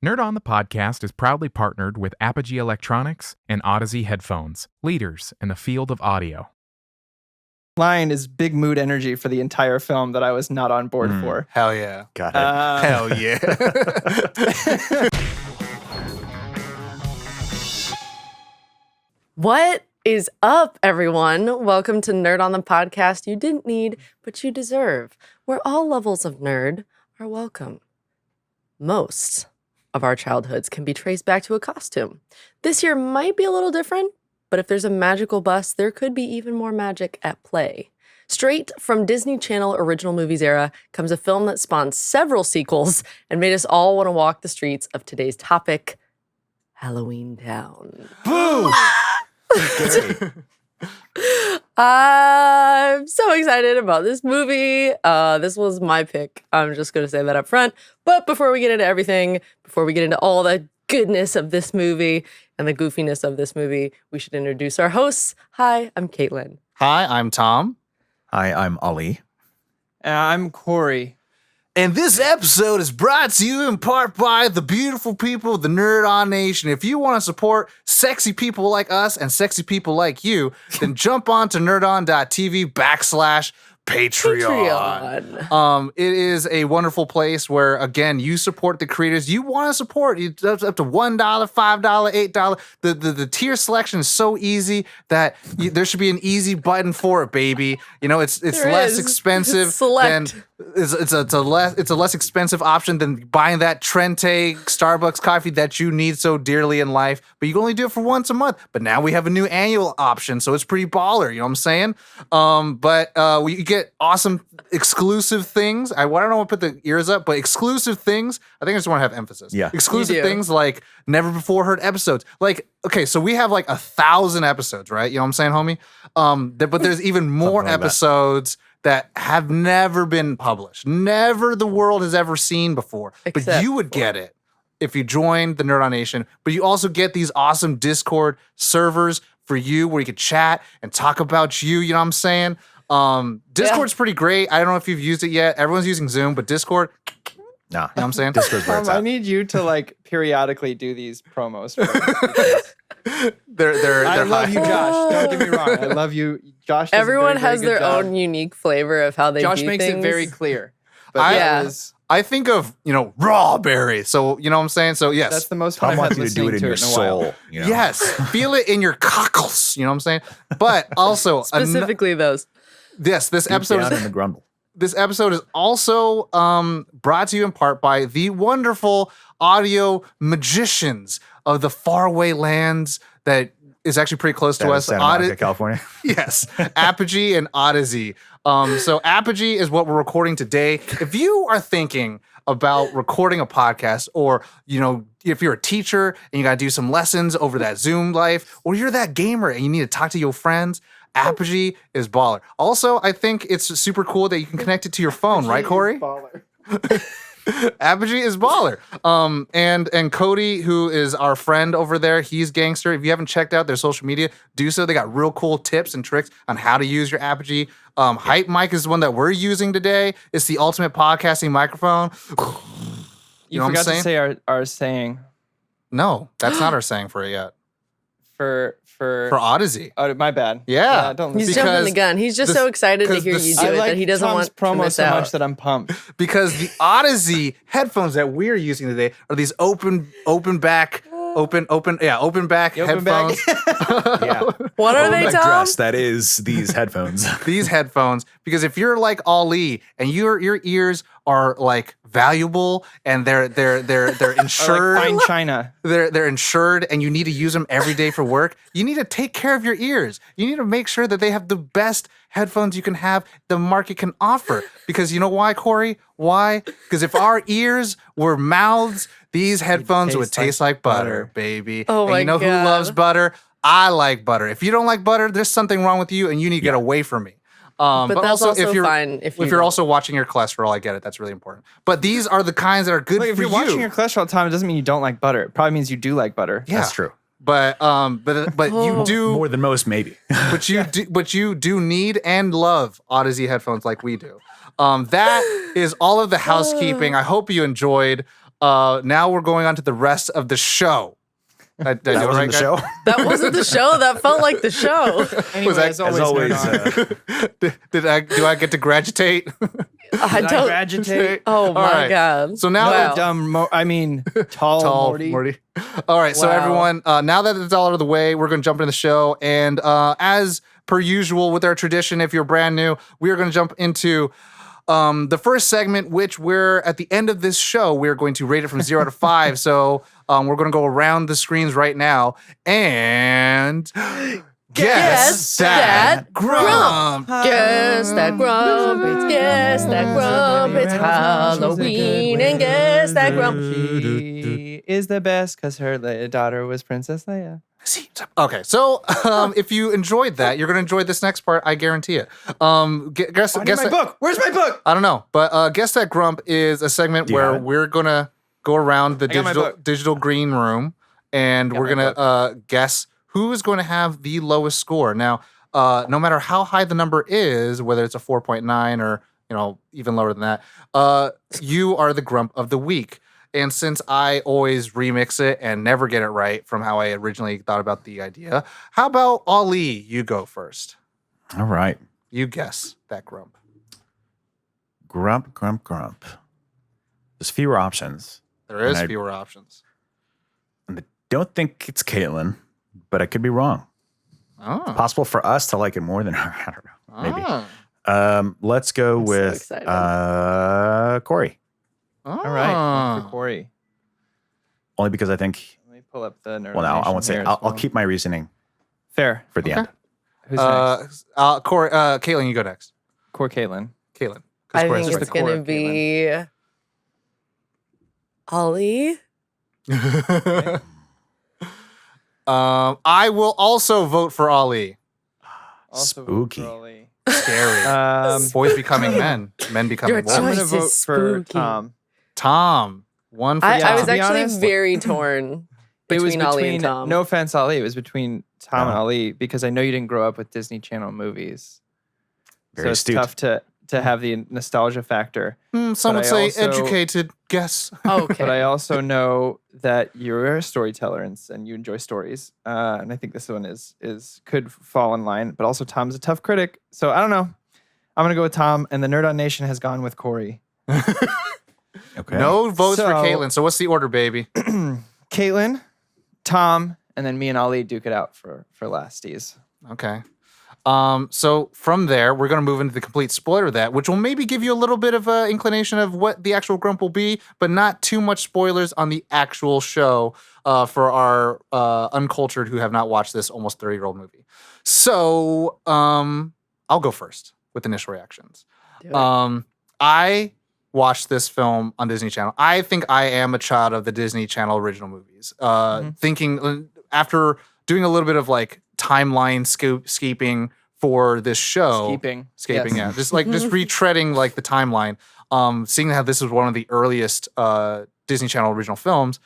Nerd on the Podcast is proudly partnered with Apogee Electronics and Odyssey Headphones, leaders in the field of audio. Line is big mood energy for the entire film that I was not on board for. Hell yeah. Got it. Hell yeah. What is up, everyone? Welcome to Nerd on the Podcast you didn't need, but you deserve, where all levels of nerd are welcome. Most of our childhoods can be traced back to a costume. This year might be a little different, but if there's a magical bus, there could be even more magic at play. Straight from Disney Channel original movies era comes a film that spawned several sequels and made us all want to walk the streets of today's topic, Halloweentown. Boo! I'm so excited about this movie. This was my pick. I'm just going to say that up front. But before we get into everything, before we get into all the goodness of this movie and the goofiness of this movie, we should introduce our hosts. Hi, I'm Caitlin. Hi, I'm Tom. Hi, I'm Ali. I'm Corey. And this episode is brought to you in part by the beautiful people of the Nerd On Nation. If you want to support sexy people like us and sexy people like you, then jump on to nerdon.tv/Patreon. It is a wonderful place where, again, you support the creators you want to support. It's up to $1, $5, $8. The tier selection is so easy that there should be an easy button for it, baby. You know, it's less expensive than it's a less expensive option than buying that Trente Starbucks coffee that you need so dearly in life. But you can only do it for once a month. But now we have a new annual option, so it's pretty baller. You know what I'm saying? But you get awesome exclusive things. I don't know what to put the ears up, but exclusive things. I think I just want to have emphasis. Yeah. Exclusive things like never before heard episodes. Like, okay, so we have like 1,000 episodes, right? You know what I'm saying, homie? But there's even more like episodes that have never been published. Never the world has ever seen before. But you would get it if you joined the Nerd On Nation. But you also get these awesome Discord servers for you where you could chat and talk about you know what I'm saying? Discord's pretty great. I don't know if you've used it yet. Everyone's using Zoom, but Discord, nah. You know what I'm saying? Discord's where it's I at. need you to like periodically do these promos. They're I love high. you, Josh. Don't get me wrong. I love you. Josh does a Everyone very, very has good their job. own unique flavor of how they Josh do makes things. it very clear. But I- that Yeah. was- I think of, raw berry. So, you know what I'm saying? So, yes. that's the most fun Tom I've had wants you to do listening it in to your it in a while. soul. You know? Yes. Feel it in your cockles. You know what I'm saying? But also, Specifically those. this Deep episode down is in the grundle. This episode is also brought to you in part by the wonderful audio magicians of the faraway lands that is actually pretty close to Down in us. Santa Monica, California. Yes, Apogee and Odyssey. So Apogee is what we're recording today. If you are thinking about recording a podcast, or if you're a teacher and you got to do some lessons over that Zoom life, or you're that gamer and you need to talk to your friends, Apogee is baller. Also, I think it's super cool that you can connect it to your phone, right, Corey? Apogee is baller. And Cody, who is our friend over there, he's gangster. If you haven't checked out their social media, do so. They got real cool tips and tricks on how to use your Apogee. Hype mic is the one that we're using today. It's the ultimate podcasting microphone. You know what I'm forgot to saying? say our saying No, that's not our saying for it yet. for For Odyssey. oh, my bad. Yeah. Don't He's listen. jumping Because the gun. He's just so excited to because hear the- you do I it like that he doesn't Tom's want to promo miss so out. much that I'm pumped. Because the Odyssey headphones that we're using today are these open back headphones. Yeah. What are they, Black Tom? dress, that is these headphones. These headphones, because if you're like Ali and your ears are like valuable and they're insured, Or like fine china. they're insured, and you need to use them every day for work, you need to take care of your ears. You need to make sure that they have the best headphones you can have, the market can offer. Because you know why, Corey? Why? Because if our ears were mouths, these headphones would taste like butter, baby. Oh and my you know God. who loves butter? I like butter. If you don't like butter, there's something wrong with you, and you need to get away from me. But that's also if you're fine if you you're don't. also watching your cholesterol, I get it. That's really important. But these are the kinds that are good Look, if for you're you. watching your cholesterol time, it doesn't mean you don't like butter. It probably means you do like butter. Yeah. That's true. But you do More than most, maybe. but you do need and love Odyssey headphones like we do. That is all of the housekeeping. I hope you enjoyed. now we're going on to the rest of the show. Did I do it That wasn't right, the guys? show. That wasn't the show. That felt like the show. Anyway, that- as As always, always, Do I get to graduate? I Did I don't. graduate? Oh All my right. god. So now Wow. Dumb. Tall, Tall Morty. All right, so Wow. everyone, now that it's all out of the way, we're going to jump into the show. And as per usual with our tradition, if you're brand new, we are going to jump into the first segment, which we're at the end of this show, we're going to rate it from 0 to 5. So we're going to go around the screens right now and Guess that grump. Guess that grump. It's guess that grump. It's Halloween and guess that grump. She is the best because her daughter was Princess Leia. Okay, so if you enjoyed that, you're going to enjoy this next part. I guarantee it. Guess I need my that, book. Where's my book? I don't know, but Guess That Grump is a segment Do you where have it? we're going to go around the I got my book. digital green room and Got we're my going to guess who is going to have the lowest score. Now, no matter how high the number is, whether it's a 4.9 or even lower than that, you are the grump of the week. And since I always remix it and never get it right from how I originally thought about the idea, how about Ali? You go first. All right. You guess that grump. Grump, grump, grump. There's fewer options. There is And I- fewer options. And I don't think it's Caitlin, but I could be wrong. Oh. Possible for us to like it more than her. I don't know. Maybe. Oh. Let's go I'm so with excited. Corey. All right. One for Corey. Only because I think. Let me pull up the nerd. Well, no, I Nation won't say. here as I'll well. keep my reasoning Fair. for the Okay. end. Who's next? Corey, Caitlin, you go next. Core Caitlin. Caitlin. 'Cause I Corey's think right it's the core gonna of be Ollie. there. I will also vote for Ali. Also Spooky. Crowley. Scary. Boys becoming men. Men becoming Your boys. I'm choice. gonna is vote for spooky. Tom. Tom. One for I Tom. was to be actually honest, very torn It was between Ollie and Tom. No offense, Ali. It was between Tom and Yeah. Ali because I know you didn't grow up with Disney Channel movies, Very so it's astute. tough to have the nostalgia factor. Some but would I say also- educated guess. Okay. But I also know that you're a storyteller and you enjoy stories, and I think this one could fall in line. But also, Tom's a tough critic, so I don't know. I'm gonna go with Tom, and the Nerd On Nation has gone with Corey. Okay. No votes for So- Caitlin. So what's the order, baby? Caitlin, Tom, and then me and Ali duke it out for lasties. Okay. So from there, we're going to move into the complete spoiler of that, which will maybe give you a little bit of an inclination of what the actual grump will be, but not too much spoilers on the actual show for our uncultured who have not watched this almost 30-year-old movie. So I'll go first with initial reactions. Do it. I watched this film on Disney Channel. I think I am a child of the Disney Channel original movies. Thinking after doing a little bit of like timeline scaping for this show, Skeeping. scaping, Yes. yeah, just retreading like the timeline. Seeing how this was one of the earliest Disney Channel original films,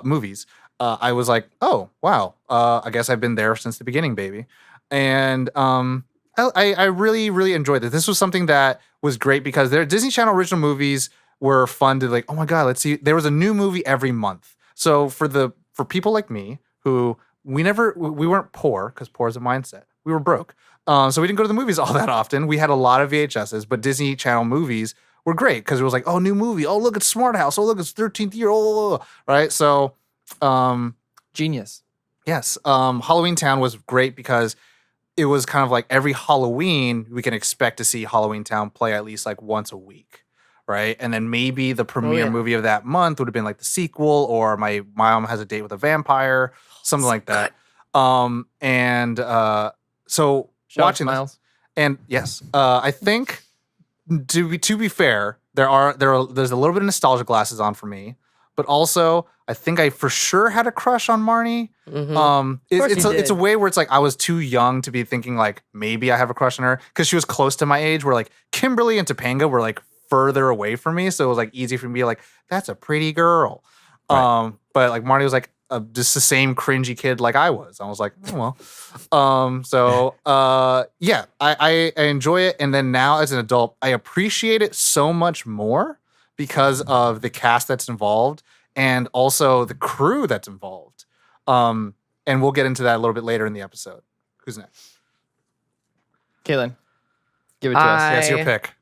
movies, I was like, oh wow, I guess I've been there since the beginning, baby. And I really, really enjoyed it. This was something that was great because their Disney Channel original movies were fun to like, oh my God, let's see. There was a new movie every month. So for people like me who we weren't poor because poor is a mindset. We were broke. So we didn't go to the movies all that often. We had a lot of VHSs, but Disney Channel movies were great because it was like, oh, new movie. Oh, look, it's Smart House. Oh, look, it's 13th year. Oh, right. So, Genius. yes, Halloweentown was great because it was kind of like every Halloween we can expect to see Halloweentown play at least like once a week, right? And then maybe the premiere yeah. movie of that month would have been like the sequel or My Mom Has a Date with a Vampire, something like that. So Shout out watching to this, Miles. and yes, I think to be fair, there's a little bit of nostalgia glasses on for me, but also I think I for sure had a crush on Marnie. Mhm. It's you a did. way where it's like I was too young to be thinking like maybe I have a crush on her because she was close to my age. Where like Kimberly and Topanga were like further away from me, so it was like easy for me to be like that's a pretty girl. Right. But like Marnie was like just the same cringy kid like I was. I was like, oh well. Yeah, I enjoy it, and then now as an adult, I appreciate it so much more because of the cast that's involved and also the crew that's involved. And we'll get into that a little bit later in the episode. Who's next? Caitlin, give it to us. Yes, your pick.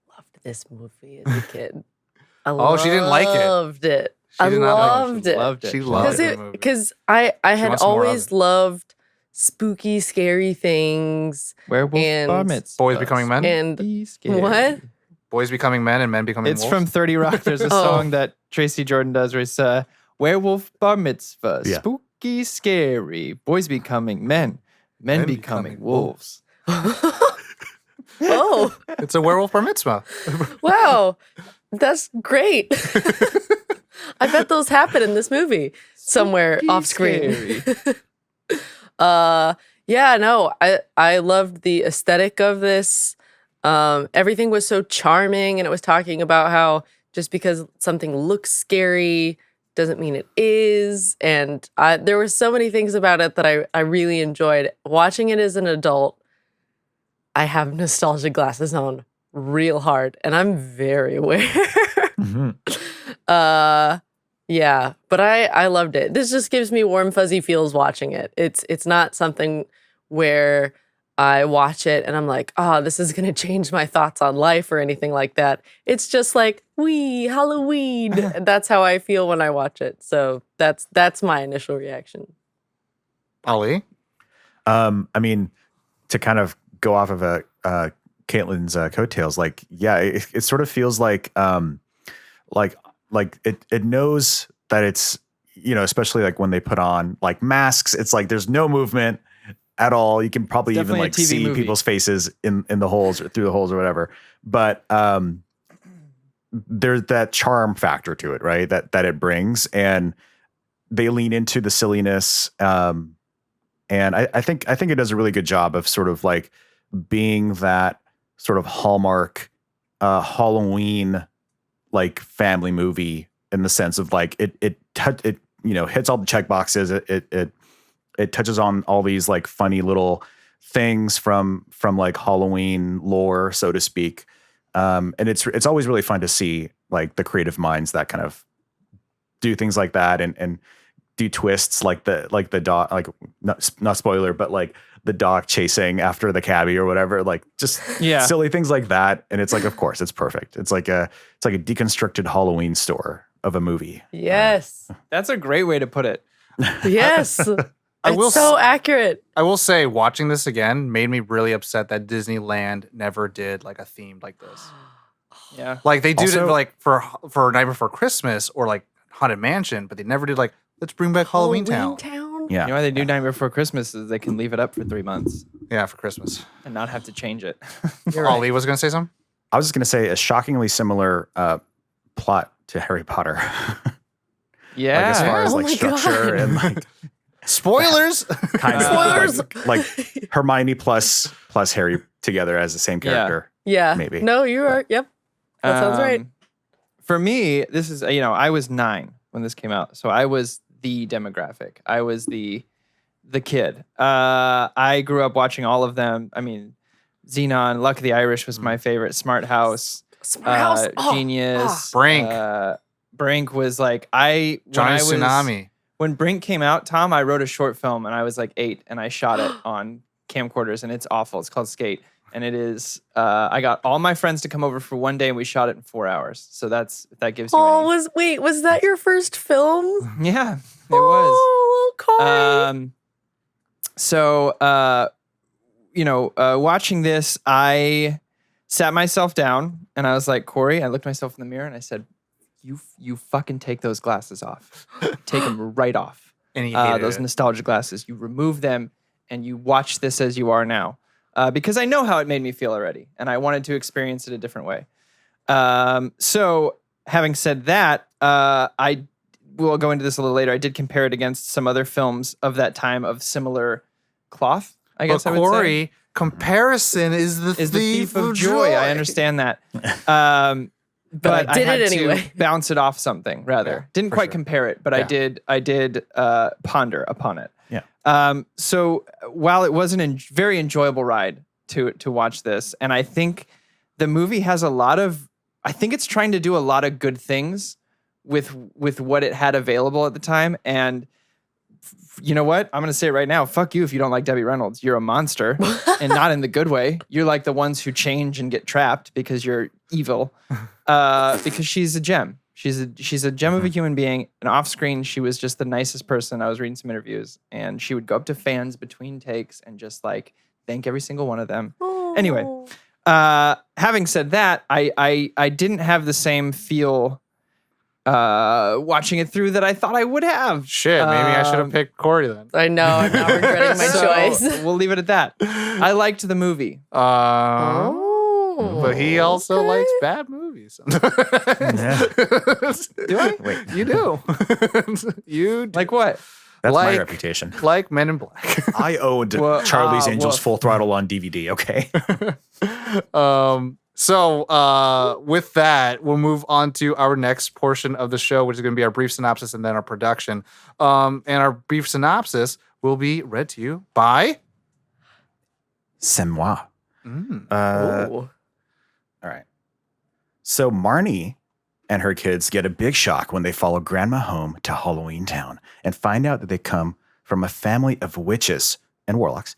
Loved this movie as a kid. Oh, she didn't like it. Loved it. She I did not like it. loved it. Loved it. She loved the movie. Because I had wants more of always it. loved spooky, scary things. Werewolf And bar mitzvahs. Boys Becoming Men? And Be scary. what? Boys Becoming Men and Men Becoming It's Wolves? from 30 Rock. There's a Oh. song that Tracy Jordan does where it's werewolf bar mitzvah, Yeah. spooky, scary, boys becoming men, men becoming wolves. Oh, It's a werewolf bar mitzvah. wow. That's great. I bet those happen in this movie somewhere Spooky, off screen. scary. Yeah, no, I loved the aesthetic of this. Everything was so charming, and it was talking about how just because something looks scary doesn't mean it is. And there were so many things about it that I really enjoyed. Watching it as an adult, I have nostalgia glasses on real hard, and I'm very aware. Mhm. Yeah, but I loved it. This just gives me warm fuzzy feels watching it. It's not something where I watch it and I'm like, oh, this is gonna change my thoughts on life or anything like that. It's just like, wee, Halloween. And that's how I feel when I watch it. So that's my initial reaction. Ali? I mean, to kind of go off of Caitlin's coattails, like, yeah, it sort of feels like it knows that it's, you know, especially like when they put on like masks, it's like there's no movement at all. You can probably even Definitely a like TV see movie. people's faces in the holes or through the holes or whatever. But there's that charm factor to it, right? That it brings, and they lean into the silliness. And I think it does a really good job of sort of like being that sort of Hallmark Halloween like family movie, in the sense of like it you know, hits all the check boxes. It touches on all these like funny little things from like Halloween lore, so to speak. And it's always really fun to see like the creative minds that kind of do things like that and do twists like the dog, like not spoiler, but like the dog chasing after the cabbie or whatever, like just silly things like that. And it's like, of course, it's perfect. It's like a deconstructed Halloween store of a movie. Yes. That's a great way to put it. Yes. It's so accurate. I will say, watching this again made me really upset that Disneyland never did like a theme like this. Yeah. Like they do Also- it like for Night Before Christmas or like Haunted Mansion, but they never did like, let's bring back Halloweentown. Halloweentown? Yeah. You know why they do Night Before Christmas is they can leave it up for 3 months Yeah, for Christmas. and not have to change it. Ali was going to say something? I was just going to say a shockingly similar plot to Harry Potter. Yeah. Like as far as Oh like my structure God. and like Spoilers! kind of Spoilers! like Hermione plus Harry together as the same character. Yeah. Maybe. No, you are. Yep. That sounds right. For me, this is, you know, I was 9 when this came out. So I was the demographic. I was the kid. I grew up watching all of them. I mean, Xenon, Luck of the Irish was my favorite. Smart House, Smart House. Oh, Genius. Brink. Brink was like, Johnny Tsunami. When Brink came out, Tom, I wrote a short film and I was like 8 and I shot it on camcorders and it's awful. It's called Skate. And it is, I got all my friends to come over for one day and we shot it in 4 hours. So if that gives you was that your first film? any. Yeah, it was. Oh, Corey. Watching this, I sat myself down and I was like, Corey, I looked myself in the mirror and I said, you fucking take those glasses off. Take them right off. And he hated Those it. nostalgia glasses. You remove them and you watch this as you are now. Because I know how it made me feel already, and I wanted to experience it a different way. So, having said that, I will go into this a little later. I did compare it against some other films of that time of similar cloth, I guess I would say. Corey, comparison is the Thief of Joy. I understand that. But I did had it to anyway. bounce it off something, rather. Yeah, Didn't for quite sure. compare it, but Yeah. I did ponder upon it. Yeah. So while it was a very enjoyable ride to watch this, and I think the movie has I think it's trying to do a lot of good things with what it had available at the time. And you know what? I'm going to say it right now. Fuck you if you don't like Debbie Reynolds. You're a monster, and not in the good way. You're like the ones who change and get trapped because you're evil. Because she's a gem. She's a gem of a human being. And off screen, she was just the nicest person. I was reading some interviews, and she would go up to fans between takes and just like thank every single one of them. Oh. Anyway, having said that, I didn't have the same feel watching it through that I thought I would have. Shit, maybe I should have picked Corey then. I know. I'm not regretting my So, choice. We'll leave it at that. I liked the movie. But he also likes bad movies. Do I? Wait, You do. You do. Like what? that's my Like- reputation. Like Men in Black. I owned Well, Charlie's Angels woof. Full Throttle on DVD. Okay. So with that, we'll move on to our next portion of the show, which is going to be our brief synopsis and then our production. And our brief synopsis will be read to you by. C'est moi. Ooh. All right. So Marnie and her kids get a big shock when they follow Grandma home to Halloweentown and find out that they come from a family of witches and warlocks.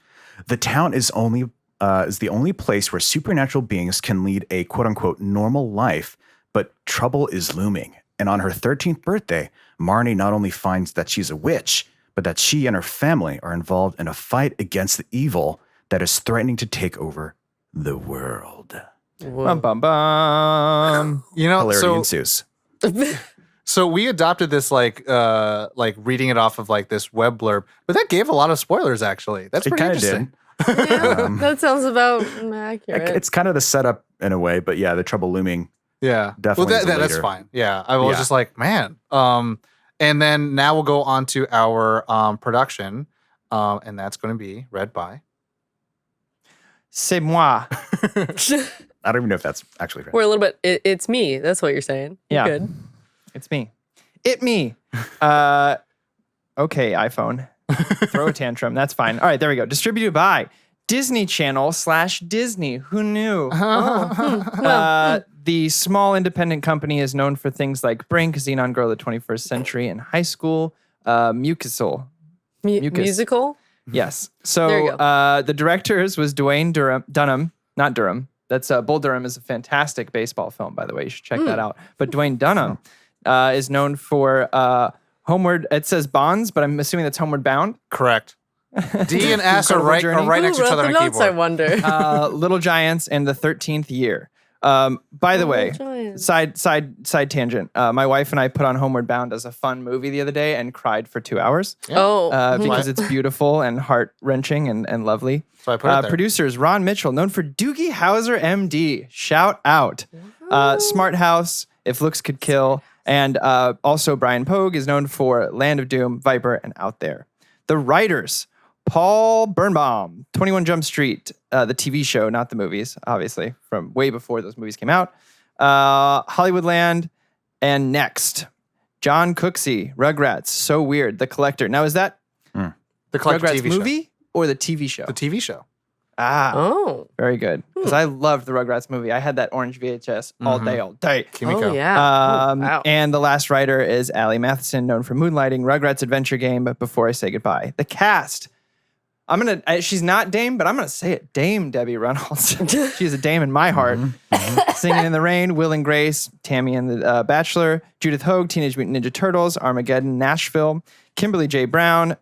The town is the only place where supernatural beings can lead a quote unquote normal life, but trouble is looming. And on her 13th birthday, Marnie not only finds that she's a witch, but that she and her family are involved in a fight against the evil that is threatening to take over the world. Whoa. Bum, bum, bum. You know, Hilarity ensues. so we adopted this like reading it off of like this web blurb, but that gave a lot of spoilers actually. That's It pretty kind of interesting. did. Yeah, that sounds about accurate. It's kind of the setup in a way, but yeah, the trouble looming. Yeah, Definitely is that's later. fine. Yeah, I was Yeah. just like, man. And then now we'll go on to our production, and that's going to be read by. C'est moi. I don't even know if that's actually right. We're a little bit. It's me. That's what you're saying. You're Yeah. Good. It's me. Me. Okay, iPhone. Throw a tantrum. That's fine. All right, there we go. Distributed by Disney Channel/Disney. Who knew? The small independent company is known for things like Brink, Xenon Girl of the 21st Century, and High School Mucusal. Mucus. Musical. Yes. There you So the directors was Dwayne Dunham, not Durham. That's Bull Durham is a fantastic baseball film, by the way. You should check that out. But Dwayne Dunham is known for Homeward. It says Bonds, but I'm assuming that's Homeward Bound. Correct. D and S are Incredible right, Journey. next to Who each wrote other the on a notes, I keyboard. wonder. Little Giants and the 13th Year. By the way, Giants. side tangent. My wife and I put on Homeward Bound as a fun movie the other day and cried for 2 hours Oh, because it's beautiful and heart wrenching and lovely. So I put it there. Producers Ron Mitchell, known for Doogie Howser, MD. Shout out. Smart House, If Looks Could Kill, and also Brian Pogue is known for Land of Doom, Viper, and Out There. The writers. Paul Birnbaum, 21 Jump Street, the TV show, not the movies, obviously, from way before those movies came out. Hollywoodland, and Next. John Cooksey, Rugrats, So Weird, The Collector. Now, is that The Collector Rugrats TV movie or the TV show? show. The TV show. oh, Very good. Because I loved the Rugrats movie. I had that orange VHS all day. Kimiko. oh yeah. Oh, wow. And the last writer is Allie Matheson, known for Moonlighting, Rugrats Adventure Game, but Before I Say Goodbye. The cast. She's not Dame, but I'm going to say it. Dame Debbie Reynolds. She's a dame in my heart. Singing in the Rain, Will and Grace, Tammy and the Bachelor, Judith Hogue, Teenage Mutant Ninja Turtles, Armageddon, Nashville, Kimberly J. Brown,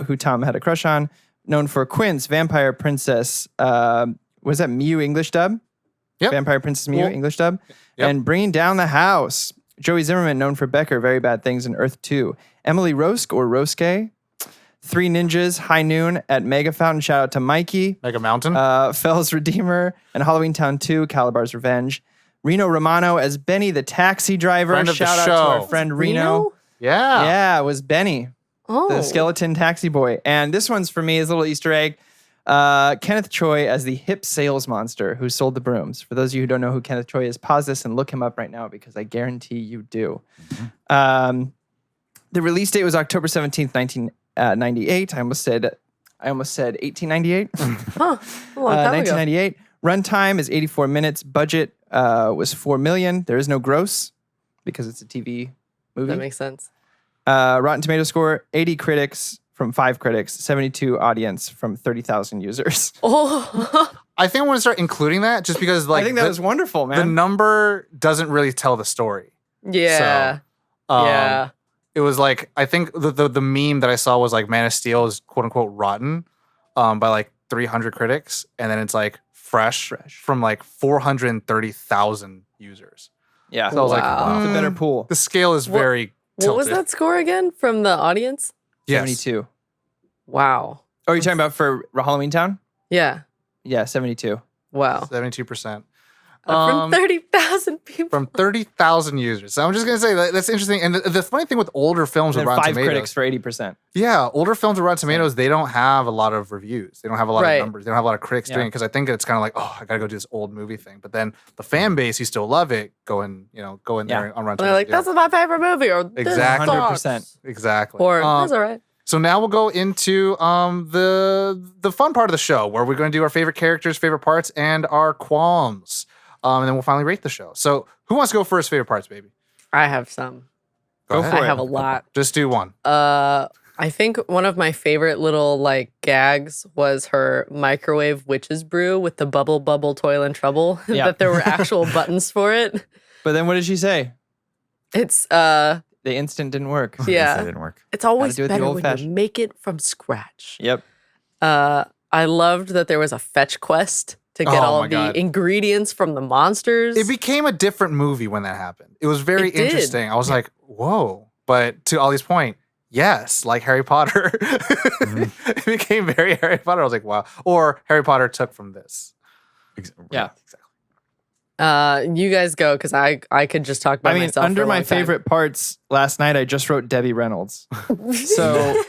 who Tom had a crush on, known for Quince, Vampire Princess, was that Mew English dub? Yep. Vampire Princess Mew Cool. English dub. Yep. And Bringing Down the House, Joey Zimmerman, known for Becker, Very Bad Things, and Earth 2. Emily Roske or Roske, Three Ninjas, High Noon at Mega Fountain. Shout out to Mikey. Mega Mountain. Fell's Redeemer, and Halloweentown 2, Calabar's Revenge. Reno Romano as Benny the taxi driver. Friend of the Shout out to show. our friend Reno. yeah. Yeah, it was Benny, Oh, the skeleton taxi boy. And this one's for me is a little Easter egg. Kenneth Choi as the hip sales monster who sold the brooms. For those of you who don't know who Kenneth Choi is, pause this and look him up right now because I guarantee you do. The release date was October 17th, 1998. I almost said 1898. huh, a long time ago. 1998. Runtime is 84 minutes. Budget was $4 million. There is no gross because it's a TV movie. That makes sense. Rotten Tomato score, 80 critics from 5 critics, 72 audience from 30,000 users. Oh, I think I'm going to start including that just because like I think that was wonderful, the man. number doesn't really tell the story. yeah. So, Yeah. it was like, I think the meme that I saw was like Man of Steel is quote unquote rotten by like 300 critics. And then it's like fresh. From like 430,000 users. Yeah. So I was like, Wow. It's a better pool. the scale is very What was tilted. that score again from the audience? Yes. 72. Wow. Oh, you're talking about for Halloweentown? Yeah. Yeah, 72. Wow. 72%. From 30,000 people. From 30,000 users. So I'm just going to say that's interesting. And the funny thing with older films And with then Rotten 5 Tomatoes. critics for 80%. Yeah, older films with Rotten Tomatoes, they don't have a lot of reviews. They don't have a lot Right. of numbers. They don't have a lot of critics doing it because I think it's kind of like, oh, I got to go do this old movie thing. But then the fan base, who still love it, go in there on Rotten They're Tomatoes. like, this is my favorite movie. Or this Exactly. sucks. 100%. Exactly. Or that's all right. So now we'll go into the fun part of the show where we're going to do our favorite characters, favorite parts, and our qualms. And then we'll finally rate the show. So who wants to go first? Favorite parts, baby. I have some. Go for ahead. I it. have a lot. Just do one. I think one of my favorite little like gags was her microwave witch's brew with the bubble toil and trouble. Yeah. That there were actual buttons for it. But then what did she say? It's The instant didn't work. That yeah. didn't work. It's always do it the better when you old-fashioned. make it from scratch. Yep. I loved that there was a fetch quest to get Oh all my of the God. ingredients from the monsters. It became a different movie when that happened. It was very It did. interesting. I was like, whoa. But to Ollie's point, yes, like Harry Potter. It became very Harry Potter. I was like, wow. Or Harry Potter took from this. Yeah. Exactly. You guys go because I could just talk about I mean, myself. under for a my long time. favorite parts, last night I just wrote Debbie Reynolds. So,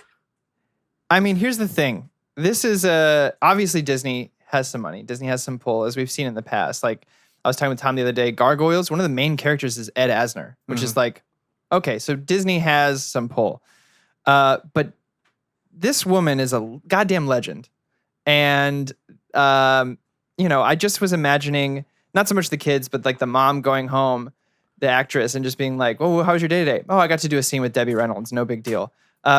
I mean, here's the thing. This is obviously Disney has some money. Disney has some pull, as we've seen in the past. Like I was talking with Tom the other day, Gargoyles, one of the main characters is Ed Asner, which is like, okay, so Disney has some pull. But this woman is a goddamn legend. And, I just was imagining, not so much the kids, but like the mom going home, the actress, and just being like, oh, how was your day today? Oh, I got to do a scene with Debbie Reynolds. No big deal.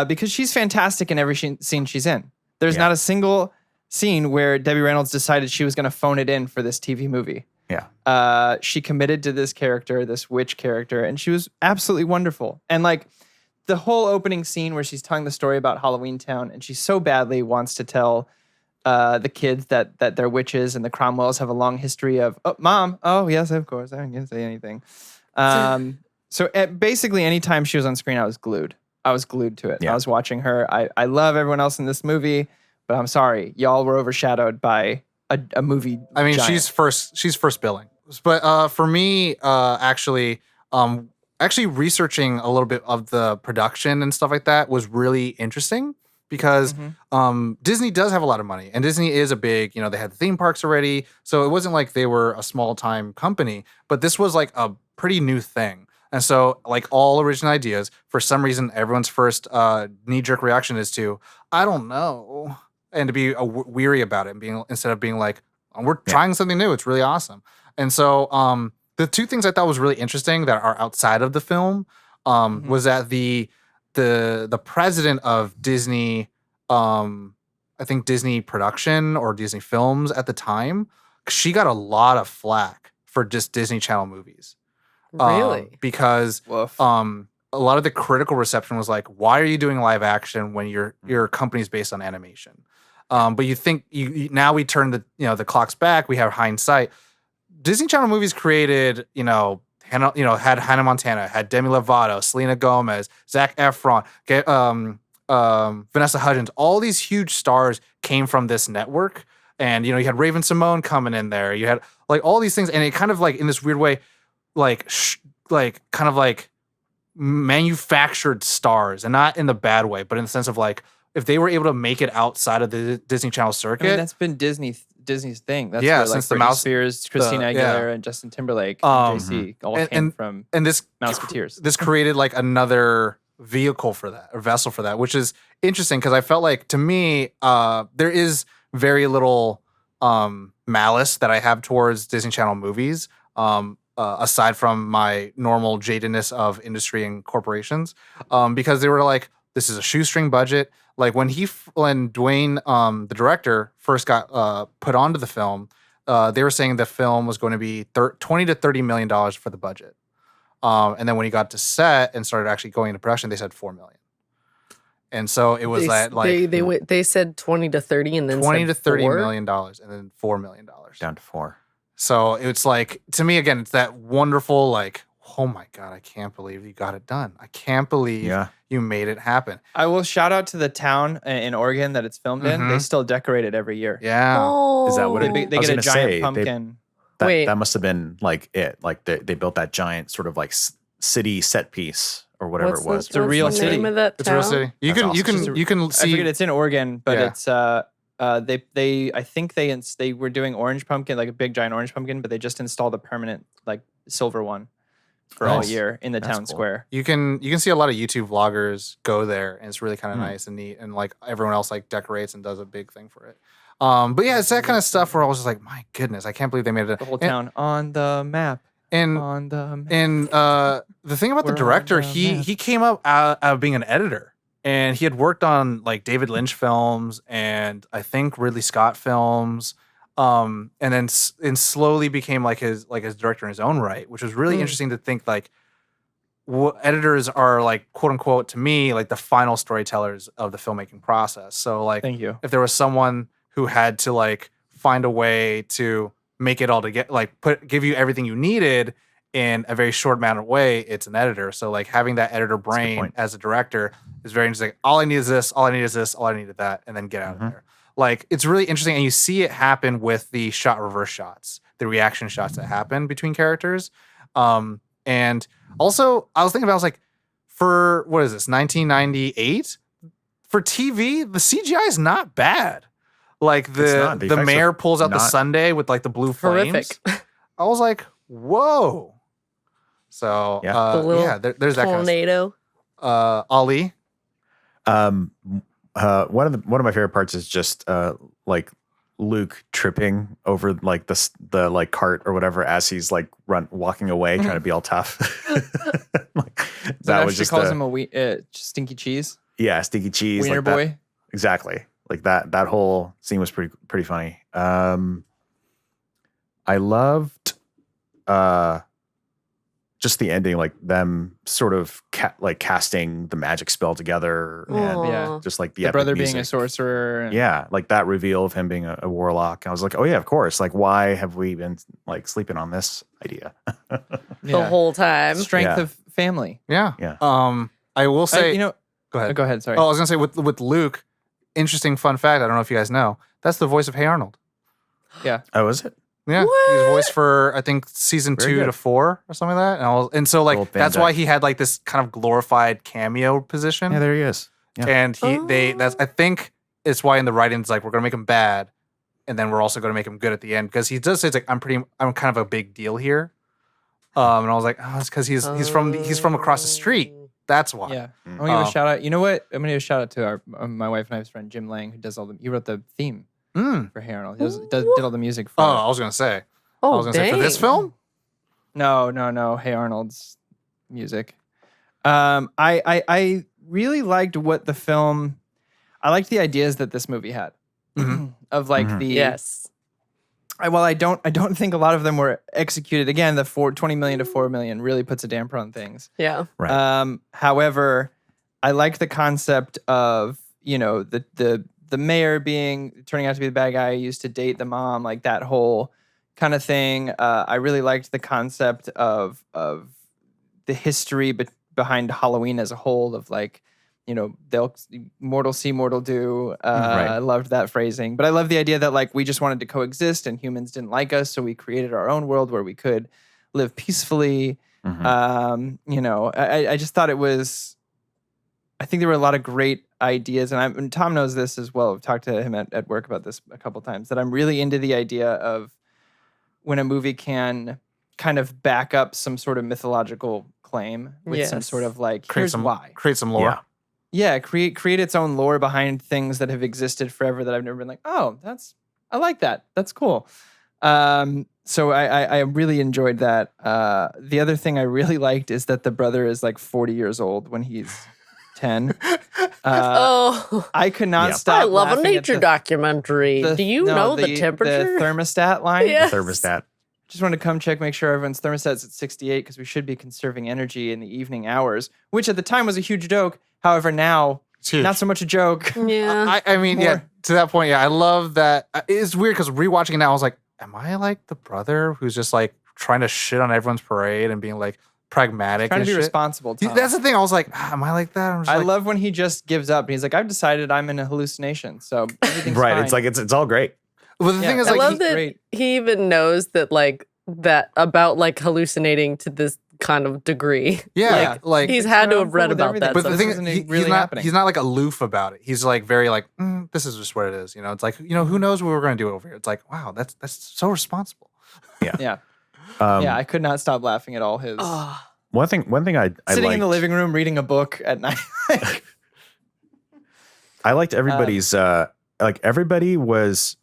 Because she's fantastic in every scene she's in. There's not a single scene where Debbie Reynolds decided she was going to phone it in for this TV movie. Yeah. She committed to this character, this witch character, and she was absolutely wonderful. And like the whole opening scene where she's telling the story about Halloweentown, and she so badly wants to tell the kids that they're witches, and the Cromwells have a long history of, oh, mom, oh, yes, of course, I didn't say anything. So basically anytime she was on screen, I was glued. I was glued to it. Yeah. I was watching her. I love everyone else in this movie, but I'm sorry, y'all were overshadowed by a movie. I mean, giant. she's first billing. But for me, actually researching a little bit of the production and stuff like that was really interesting because Disney does have a lot of money, and Disney is a big, they had the theme parks already, so it wasn't like they were a small time company, but this was like a pretty new thing. And so, like all original ideas, for some reason, everyone's first knee-jerk reaction is to, I don't know, and to be weary about it, and instead of being like, we're trying something new, it's really awesome. And so, the two things I thought was really interesting that are outside of the film was that the president of Disney, I think Disney Production or Disney Films at the time, she got a lot of flack for just Disney Channel movies. Really? Because Woof. a lot of the critical reception was like, why are you doing live action when your company's based on animation? But you think now we turn the clocks back, we have hindsight. Disney Channel movies created, had Hannah Montana, had Demi Lovato, Selena Gomez, Zac Efron, Vanessa Hudgens. All these huge stars came from this network. And, you had Raven Simone coming in there. You had like all these things. And it kind of like in this weird way, kind of like manufactured stars, and not in the bad way, but in the sense of like, if they were able to make it outside of the Disney Channel circuit. I mean, that's been Disney's thing. That's Yeah, where, like, since the Britney Spears, Christina Aguilera, and Justin Timberlake, and JC all came from and this Mouseketeers. This created like another vehicle for that, or vessel for that, which is interesting because I felt like, to me, there is very little malice that I have towards Disney Channel movies. aside from my normal jadedness of industry and corporations, because they were like, this is a shoestring budget. Like when Dwayne, the director, first got put onto the film, they were saying the film was going to be $20 to $30 million for the budget. And then when he got to set and started actually going into production, they said $4 million. And so it was they said 20 to 30 and then 20 to 30 4? million dollars and then $4 million. Down to 4. So it's like, to me, again, it's that wonderful, like, oh my God, I can't believe you got it done. I can't believe you made it happen. I will shout out to the town in Oregon that it's filmed in. They still decorate it every year. Yeah. Oh. Is that what They get a giant pumpkin. That must have been like it. Like they built that giant sort of like city set piece or whatever it was. It's a real city. Name of that It's a real town? city. You can see. I forget it's in Oregon, but Yeah. it's I think they were doing orange pumpkin, like a big giant orange pumpkin, but they just installed a permanent like silver one for all Nice. year in the That's town cool. square. You can see a lot of YouTube vloggers go there, and it's really kind of nice and neat, and like everyone else like decorates and does a big thing for it. But yeah, it's that kind of stuff where I was just like, my goodness, I can't believe they made it. The whole town on the map. And On the map. and the thing about the We're on director, the he map. came up out of being an editor, and he had worked on like David Lynch films and I think Ridley Scott films. And then slowly became like his director in his own right, which was really interesting to think like editors are like, quote unquote, to me, like the final storytellers of the filmmaking process. So like, Thank you. if there was someone who had to like find a way to make it all together, like give you everything you needed in a very short amount of way, it's an editor. So like having that editor brain point. as a director is very interesting. All I need is this, all I need is this, all I need is that, and then get out of there. Like it's really interesting, and you see it happen with the shot reverse shots, the reaction shots that happen between characters. And also I was thinking about, I was like, for what is this, 1998? For TV, the CGI is not bad. Like It's the not. The effects mayor are pulls out the not- sundae with like the blue flames. Horrific. I was like, whoa. So Yeah. The little there's that kind of tornado. Ali. One of my favorite parts is just like Luke tripping over like the like cart or whatever as he's like walking away trying to be all tough. Like, that was she just calls him a stinky cheese. yeah, stinky cheese. Wiener like that. boy. Exactly. Like that whole scene was pretty funny. I loved just the ending, like them sort of casting the magic spell together, and Yeah. just like the The epic brother being a music. sorcerer. and- Yeah, like that reveal of him being a warlock. I was like, oh yeah, of course. Like, why have we been like sleeping on this idea? The yeah. whole time. Strength Yeah. of family. Yeah. Yeah. I will say, go ahead. Go ahead. Sorry. Oh, I was gonna say with Luke, interesting fun fact. I don't know if you guys know, that's the voice of Hey Arnold. Yeah. Oh, is it? Yeah, he's voiced for I think season Very 2 good. to 4 or something like that. And so like Little Van that's why Dyke. he had like this kind of glorified cameo position. Yeah, there he is. Yeah. And I think it's why in the writings like we're gonna make him bad, and then we're also gonna make him good at the end, because he does say it's like I'm kind of a big deal here. And I was like, oh, it's because he's from across the street. That's why. Yeah. I'm gonna give a shout out. You know what? I'm gonna give a shout out to our my wife and I's friend Jim Lang, who does he wrote the theme Mm. for Hey Arnold. He did all the music for. Oh, I was gonna say. Oh, I was gonna say for this dang. film. No. Hey Arnold's music. I really liked what the film. I liked the ideas that this movie had, of like the Yes. I don't think a lot of them were executed. Again, the 20 million to 4 million really puts a damper on things. Yeah. Right. However, I like the concept of, the mayor turning out to be the bad guy who used to date the mom, like that whole kind of thing. I really liked the concept of the history behind Halloween as a whole, of like, they'll mortal see, mortal do. Right. I loved that phrasing, but I love the idea that like we just wanted to coexist and humans didn't like us, so we created our own world where we could live peacefully. I just thought it was. I think there were a lot of great ideas, and Tom knows this as well. I've talked to him at work about this a couple times, that I'm really into the idea of when a movie can kind of back up some sort of mythological claim with some Yes. sort of like, here's why. Create some lore. Yeah. Yeah, create its own lore behind things that have existed forever that I've never been like, oh, I like that. That's cool. So I really enjoyed that. The other thing I really liked is that the brother is like 40 years old when he's 10. Oh, I could not Yeah. stop. I love a laughing at nature documentary. Do you know the temperature? The thermostat line. Yeah. The thermostat. Just wanted to come check, make sure everyone's thermostat's at 68 because we should be conserving energy in the evening hours, which at the time was a huge joke. However, now It's huge. not so much a joke. Yeah. I mean, yeah, More. to that point, yeah, I love that. It's weird because rewatching it now, I was like, am I like the brother who's just like trying to shit on everyone's parade and being like pragmatic Trying to and be shit? responsible. Tom. That's the thing. I was like, am I like that? I'm just I like, love when he just gives up. He's like, I've decided I'm in a hallucination, so everything's Right. fine. It's like it's all great. well, the thing is, I I like, love he's that great. he even knows that like that about like hallucinating to this kind of degree. yeah, like He's It's had to I'm have cool read with about everything, that. but the this thing isn't is, really happening. he's not like aloof about it. He's like very like, this is just what it is. You know, it's like, who knows what we're going to do over here. It's like, wow, that's so responsible. Yeah, I could not stop laughing at all his Oh, One thing I sitting in the liked- living room reading a book at night. I liked everybody's like everybody was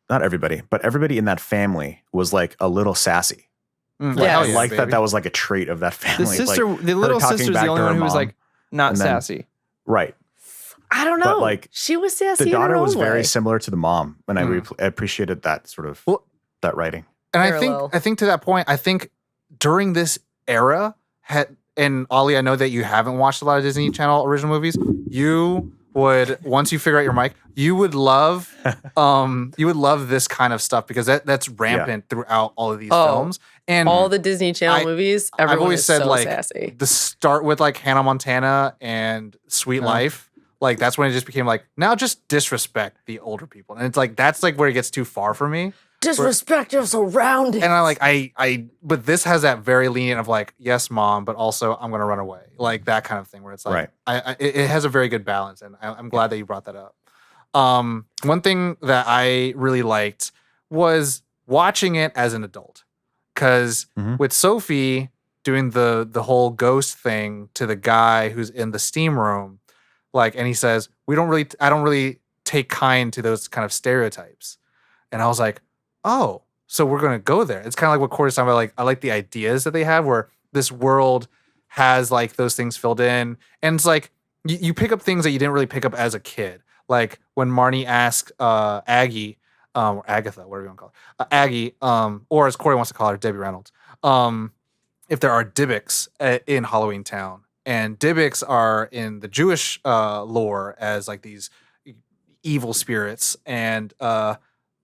not everybody, but everybody in that family was like a little sassy. Mm, Yeah. hell I like baby. that was like a trait of that the family. sister, like, the little talking sister's back the only to her one who was mom. like not And then- sassy. Right. I don't But, know. like, she was sassy. The in her daughter was own very way. similar to the mom, and I Mm. appreciated that sort of Well, that writing. And Parallel. I think to that point, I think during this era, and Ollie, I know that you haven't watched a lot of Disney Channel original movies. You would, once you figure out your mic, you would love this kind of stuff because that's rampant throughout all of these Oh, films. And All the Disney Channel movies. Everyone always is said, so like, sassy. the start with like Hannah Montana and Sweet Yeah. Life, like that's when it just became like, now just disrespect the older people. And it's like, that's like where it gets too far for me. Disrespect your surroundings. And but this has that very lenient of like, yes, mom, but also I'm gonna run away, like that kind of thing, where it's like, Right. it has a very good balance, and I'm glad that you brought that up. One thing that I really liked was watching it as an adult, because Mhm. with Sophie doing the whole ghost thing to the guy who's in the steam room, like, and he says, I don't really take kind to those kind of stereotypes, and I was like, oh, so we're going to go there. It's kind of like what Corey's talking about. Like, I like the ideas that they have where this world has like those things filled in. And it's like, you pick up things that you didn't really pick up as a kid. Like when Marnie asked Aggie, or Agatha, whatever you want to call her, Aggie, or as Corey wants to call her, Debbie Reynolds, if there are Dybbuk's in Halloweentown. And Dybbuk's are in the Jewish lore as like these evil spirits, and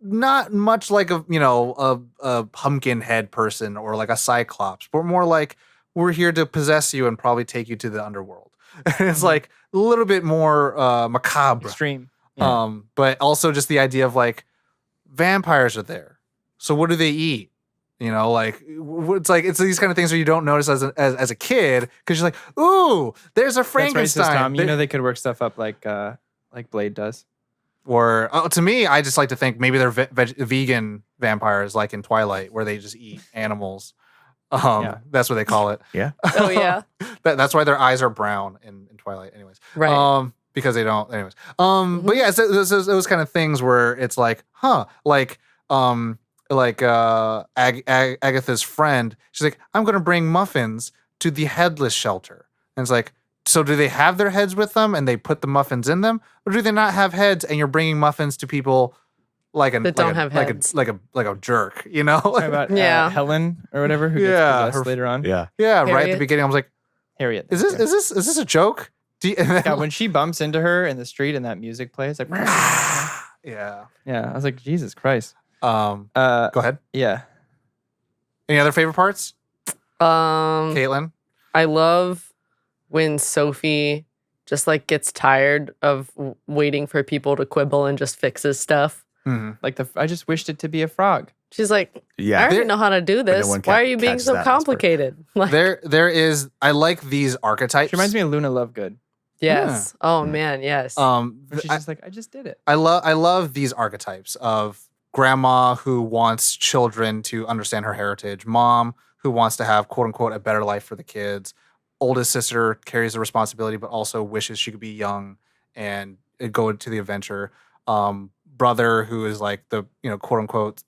not much like a pumpkin head person or like a cyclops, but more like, we're here to possess you and probably take you to the underworld. It's like a little bit more macabre. Extreme. But also just the idea of like, vampires are there, so what do they eat? It's these kind of things where you don't notice as a kid, because you're like, ooh, there's a That's Frankenstein. racist, Tom. You know they could work stuff up like Blade does. Or to me, I just like to think maybe they're vegan vampires, like in Twilight, where they just eat animals. That's what they call it. Yeah. Oh yeah. That's why their eyes are brown in Twilight, anyways. Right. Because they don't, anyways. But yeah, it's those kind of things where it's like, Agatha's friend, she's like, I'm gonna bring muffins to the headless shelter, and it's like, so do they have their heads with them and they put the muffins in them, or do they not have heads and you're bringing muffins to people that don't have heads, like a jerk, you know? Talking about Yeah. Helen or whatever who gets Yeah, possessed later on. Yeah. Yeah, right at the Harriet? beginning, I was like, Harriet. is this a joke? Yeah, when she bumps into her in the street and that music plays, like, Yeah. yeah, I was like, Jesus Christ. Go ahead. Yeah. Any other favorite parts, Caitlin? I love when Sophie just like gets tired of waiting for people to quibble and just fixes stuff. Mhm. Like I just wished it to be a frog. She's like, I Yeah. already know how to do this. one Why are you being catches so that last part. complicated? Like, There is. I like these archetypes. She reminds me of Luna Lovegood. yes. Oh man, yes. Where she's just like, I just did it. I love these archetypes of grandma who wants children to understand her heritage, mom who wants to have quote unquote a better life for the kids, oldest sister carries the responsibility but also wishes she could be young and go into the adventure, brother who is like the quote unquote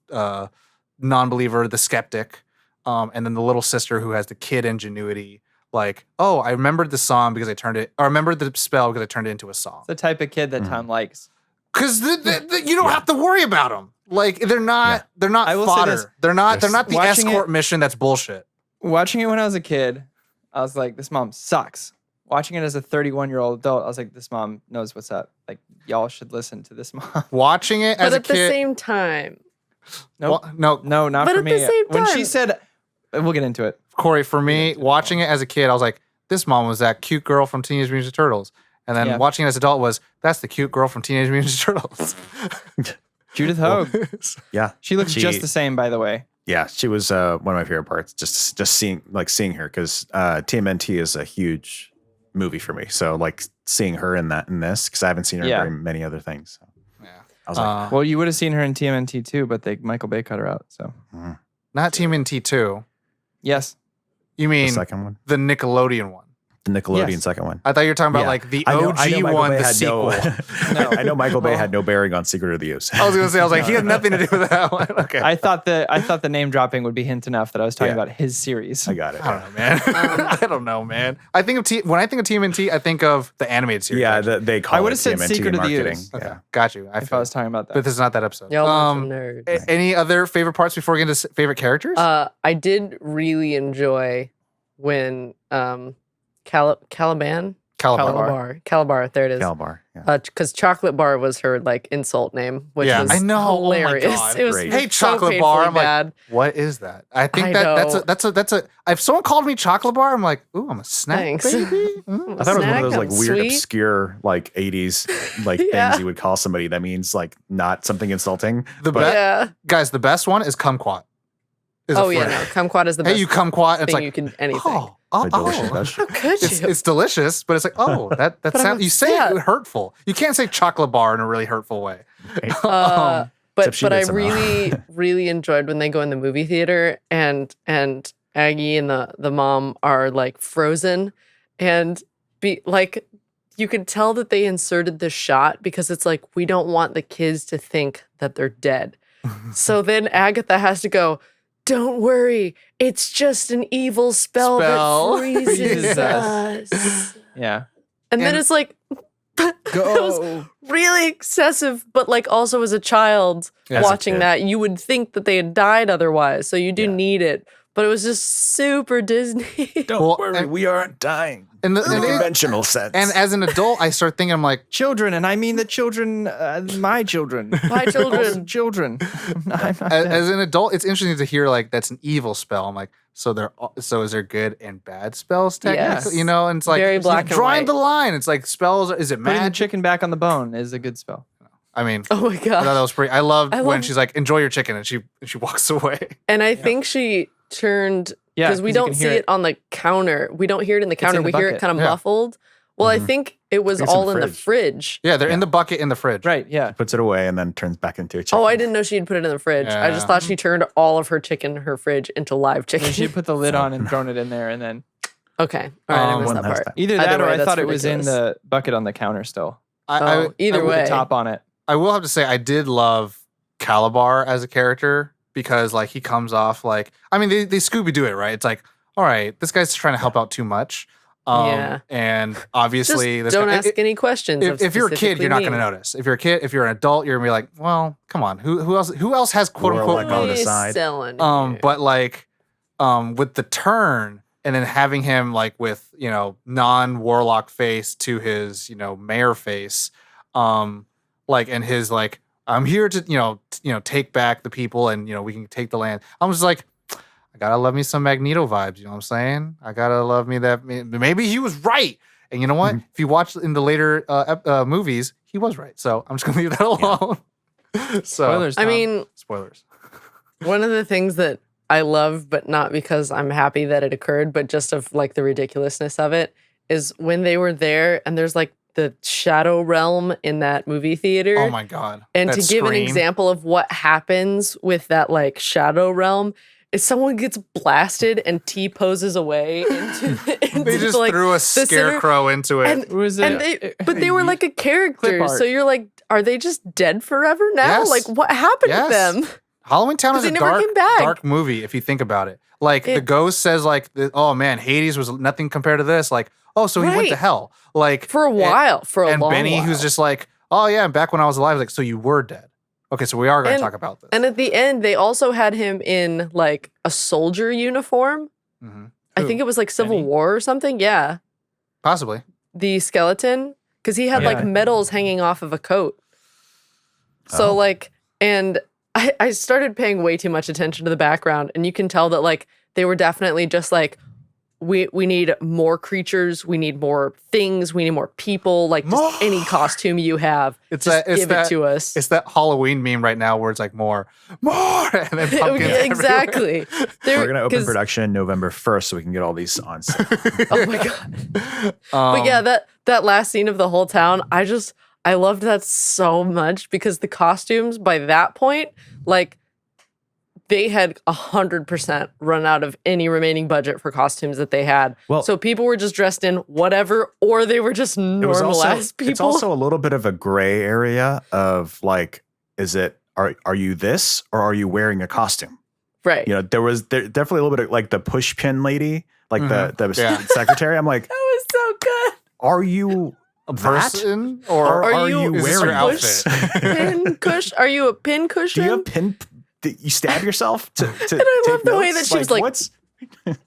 non-believer, the skeptic, and then the little sister who has the kid ingenuity. Like, oh, I remembered the song because I remembered the spell because I turned it into a song. It's the type of kid that Tom likes. Because you don't have to worry about them. Like they're not I will say fodder. this. They're not the Watching escort it- mission that's bullshit. Watching it when I was a kid, I was like, this mom sucks. Watching it as a 31-year-old adult, I was like, this mom knows what's up. Like, y'all should listen to this mom. Watching it But as a at the kid. same time, Nope. No, No, not But for at me. the same When she time- said, we'll get into it. Corey, for me, watching it as a kid, I was like, this mom was that cute girl from Teenage Mutant Ninja Turtles. And then Yeah. watching it as an adult was, that's the cute girl from Teenage Mutant Ninja Turtles. Judith Hogue. Yeah. She looks just the same, by the way. Yeah, she was one of my favorite parts. Just seeing her because TMNT is a huge movie for me. So like seeing her in this because I haven't seen her Yeah. in very many other things. So Yeah. I was like, Well, you would have seen her in TMNT too, but Michael Bay cut her out. So Not Team NT2. yes, You the mean second one, the Nickelodeon one? the Nickelodeon Yes. second one. I thought you were talking about Yeah. like the I know OG Michael one, Bay the had sequel. I know Michael Bay had no bearing on Secret of the Ooze. I was gonna say, I was like, he had nothing to do with that one. Okay. I thought the name dropping would be hint enough that I was talking Yeah. about his series. I got it. I don't know, man. I don't know, man. I think of when I think of TMNT, I think of the animated series. Yeah, actually. they call I it would've said TMNT Secret of the marketing. Ooze. Okay, Yeah. got you. If I was talking about that, But this is not that episode. y'all bunch of nerds. Any other favorite parts before we get into favorite characters? I did really enjoy when Caliban. Calabar, there it is. Calabar. Yeah. Because Chocolate Bar was her like insult name, which Yeah, was I know. Oh my hilarious. God. It was Great. Hey, so Chocolate Bar. painfully I'm like, bad. what is that? I think I that's a. If someone called me Chocolate Bar, I'm like, ooh, I'm a snack, Thanks. baby. I thought it was one Snack, of those like I'm weird, sweet. obscure, like 80s like Yeah. things you would call somebody that means like not something insulting. The but best, Yeah. guys. The best one is kumquat. Is a Oh yeah, friend. no. Kumquat is the Hey, best you kumquat. It's thing like you can anything. oh, a delicious oh. vegetable. How could you? It's delicious, but it's like, oh, that I'm sounds. You say upset. it hurtful. You can't say chocolate bar in a really hurtful way. But Except she but I did somehow. really enjoyed when they go in the movie theater and Aggie and the mom are like frozen and be like you could tell that they inserted this shot because it's like we don't want the kids to think that they're dead. So then Agatha has to go, don't worry, it's just an evil spell Spell. that freezes Freezes us. yeah. And then And- it's like that was really excessive, but like also as a child As a watching kid. that, you would think that they had died otherwise. So you do Yeah. need it. But it was just super Disney. Don't Well, worry, and- we aren't dying And in the conventional sense. and as an adult, I start thinking, I'm like, Children, and I mean the children, my children. My children. children. I'm not as, dead. as an adult, it's interesting to hear like that's an evil spell. I'm like, so is there good and bad spells technically? Yes. You know, and it's like Very black and drawing white. the line. It's like spells. Is it Putting the magic? chicken back on the bone is a good spell. I mean, Oh my I thought that god. was pretty. I loved I when love- she's like, "Enjoy your chicken," and she walks away. And I think she turned Yeah, because we 'cause you don't can see hear it on the counter. We don't hear it in the counter. in the We hear it bucket. kind of Yeah. muffled. Well, I Mhm. think it was It's in all the in the fridge. Yeah, they're in the bucket in the fridge. Right, yeah. puts it away and then turns back into a chicken. Oh, I didn't know she'd put it in the fridge. I Yeah. just thought she turned all of her chicken in her fridge into live chicken. And she put the lid on and thrown it in there, and then Okay. All right, I missed one that has part. that. either Either that or way, I that's thought it was in ridiculous. the bucket on the counter still. Oh, either With way. the top on it. I will have to say I did love Calabar as a character because like he comes off like I mean they Scooby Doo it right. It's like all right, this guy's trying to help out too much. Yeah. And Just obviously this don't guy, ask any questions. if you're a kid, you're not going to notice. If you're a kid, if you're an adult, you're gonna be like, well, come on, who else has quote We're unquote like on the notice? side. Selling But like, with the turn and then having him like with non-warlock face to his mayor face, like and his like I'm here to take back the people and we can take the land. I'm just like I gotta love me some Magneto vibes. You know what I'm saying? I gotta love me that maybe he was right. And you know what? If you watch in the later movies, he was right. So I'm just gonna leave that alone. So Spoilers. I Tom. mean, spoilers. one of the things that I love, but not because I'm happy that it occurred, but just of like the ridiculousness of it, is when they were there and there's like the shadow realm in that movie theater. Oh my god! And That to give an scream. example of what happens with that like shadow realm, is someone gets blasted and T poses away into They just like, threw a center- scarecrow into it. and Who is and it? but they were like a character, Clip art. so you're like, are they just dead forever now? Yes. Like, what happened Yes. to them? Halloweentown is he a never dark, came back. dark movie if you think about it. Like the ghost says, like, oh man, Hades was nothing compared to this. Like, oh, so he went to Right. hell. Like For a while, for a and long Benny, while. who's just like, oh yeah, back when I was alive. Like, so you were dead. Okay, so we are going to talk about this. And at the end, they also had him in like a soldier uniform. hmm I think it was like Civil Benny? War or something. Yeah. Possibly. The skeleton. Because he had Yeah. like medals hanging off of a coat. So Oh. like, and I started paying way too much attention to the background. And you can tell that like they were definitely just like, we need more creatures, we need more things, we need more people, like just More. any costume you have, It's just that- it's give that- it to us. It's that Halloween meme right now where it's like more, and then pumpkins everywhere. Exactly. We're gonna open 'cause- production November 1st, so we can get all these on sale. Oh my god. But Um, yeah, that last scene of the whole town, I loved that so much because the costumes by that point, like they had 100% run out of any remaining budget for costumes that they had. Well- So people were just dressed in whatever, or they were just It was normal also, ass people. it's also a little bit of a gray area of like, is it are you this or are you wearing a costume? right. You know, there definitely a little bit of like the push pin lady, like the Yeah. secretary. I'm like, That was so good. are you a that? person or Or are you- is this wearing your this? outfit? Pin cush? Are you a pin Do cushion? you have pin? You stab yourself to And I love take the way notes? that she was like, what's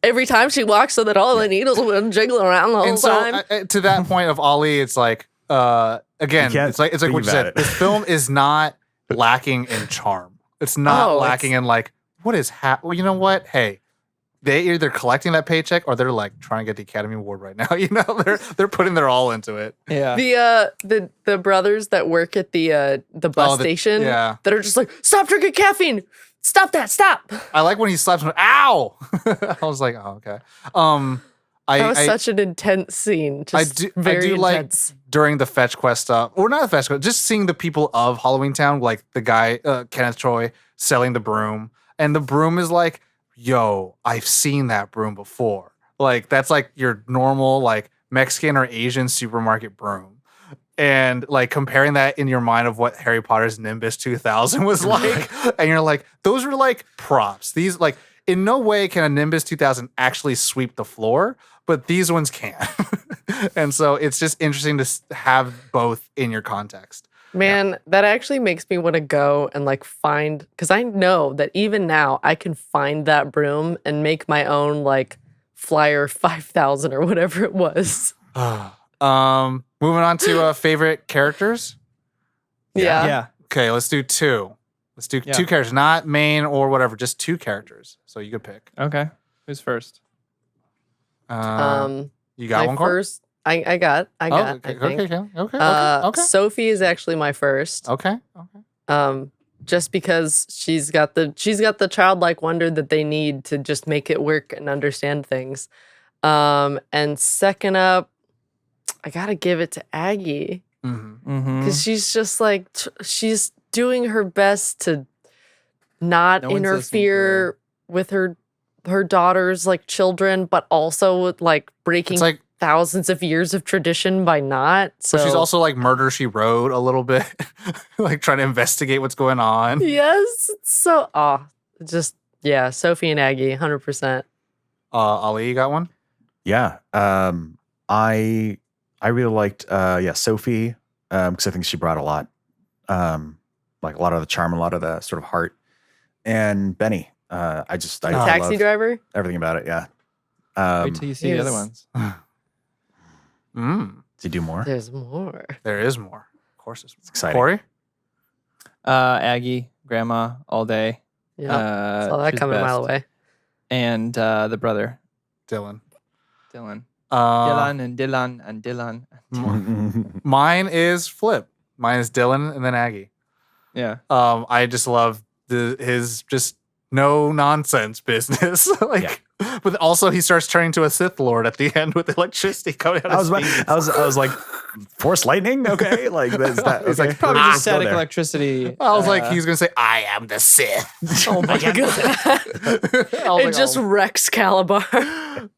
Every time she walks, so that all the needles would jiggle around the whole And so time. to that point of Ollie, it's like again, You can't it's like think what you about said. it. This film is not lacking in charm. It's not Oh, lacking in like what is well, you know what? Hey, they either collecting that paycheck or they're like trying to get the Academy Award right now. You know, they're putting their all into it. Yeah. The brothers that work at the bus station yeah. that are just like, stop drinking caffeine. Stop that. Stop. I like when he slaps him. Ow! I was like, oh, okay. That was I such an intense scene. Just very intense. like during the fetch quest stuff, or not the fetch quest, just seeing the people of Halloweentown, like the guy, Kenneth Troy, selling the broom. And the broom is like, yo, I've seen that broom before. Like, that's like your normal, like, Mexican or Asian supermarket broom. And like comparing that in your mind of what Harry Potter's Nimbus 2000 was like, and you're like, those were like props. These, like, in no way can a Nimbus 2000 actually sweep the floor, but these ones can. And so it's just interesting to have both in your context. Man, that actually makes me want to go and like find, because I know that even now I can find that broom and make my own like Flyer 5000 or whatever it was. Moving on to favorite characters. Yeah. Yeah. Okay, let's do two. Let's do Yeah. two characters, not main or whatever, just two characters. So you could pick. Okay. Who's first? You got My one, Cole? first, I got, Oh, I okay, think. okay. Sophie is actually my first. Okay. Just because she's got the childlike wonder that they need to just make it work and understand things. And second up, I gotta give it to Aggie Mm-hmm. Mm-hmm. because she's just like she's doing her best to not No one's listening to interfere with her daughter's like children, but also with like breaking It's like, thousands of years of tradition by not. So but she's also like Murder, She Wrote a little bit, like trying to investigate what's going on. yes, it's so just yeah, Sophie and Aggie, 100%. Ali, you got one? Yeah. I really liked Sophie because I think she brought a lot, like a lot of the charm, a lot of the sort of heart, and Benny. I Taxi love driver. everything about it. Yeah. Wait till you see the other Yes. ones. Mm, to do more. There's more. there is more. Of course, it's exciting. Corey? Aggie, Grandma, all day. Yeah, saw that she's coming a mile best. away. And the brother, Dylan. Dylan. Uh, Dylan. Mine is Flip. Mine is Dylan and then Aggie. Yeah. I just love his just no nonsense business. But also he starts turning to a Sith Lord at the end with electricity coming out of his feet. I was like, Force lightning? Okay. Like, that's that. It's Okay. like, Probably Let's just go static there. electricity. I was like, he's gonna say, "I am the Sith." Oh my god! It just wrecks Calabar.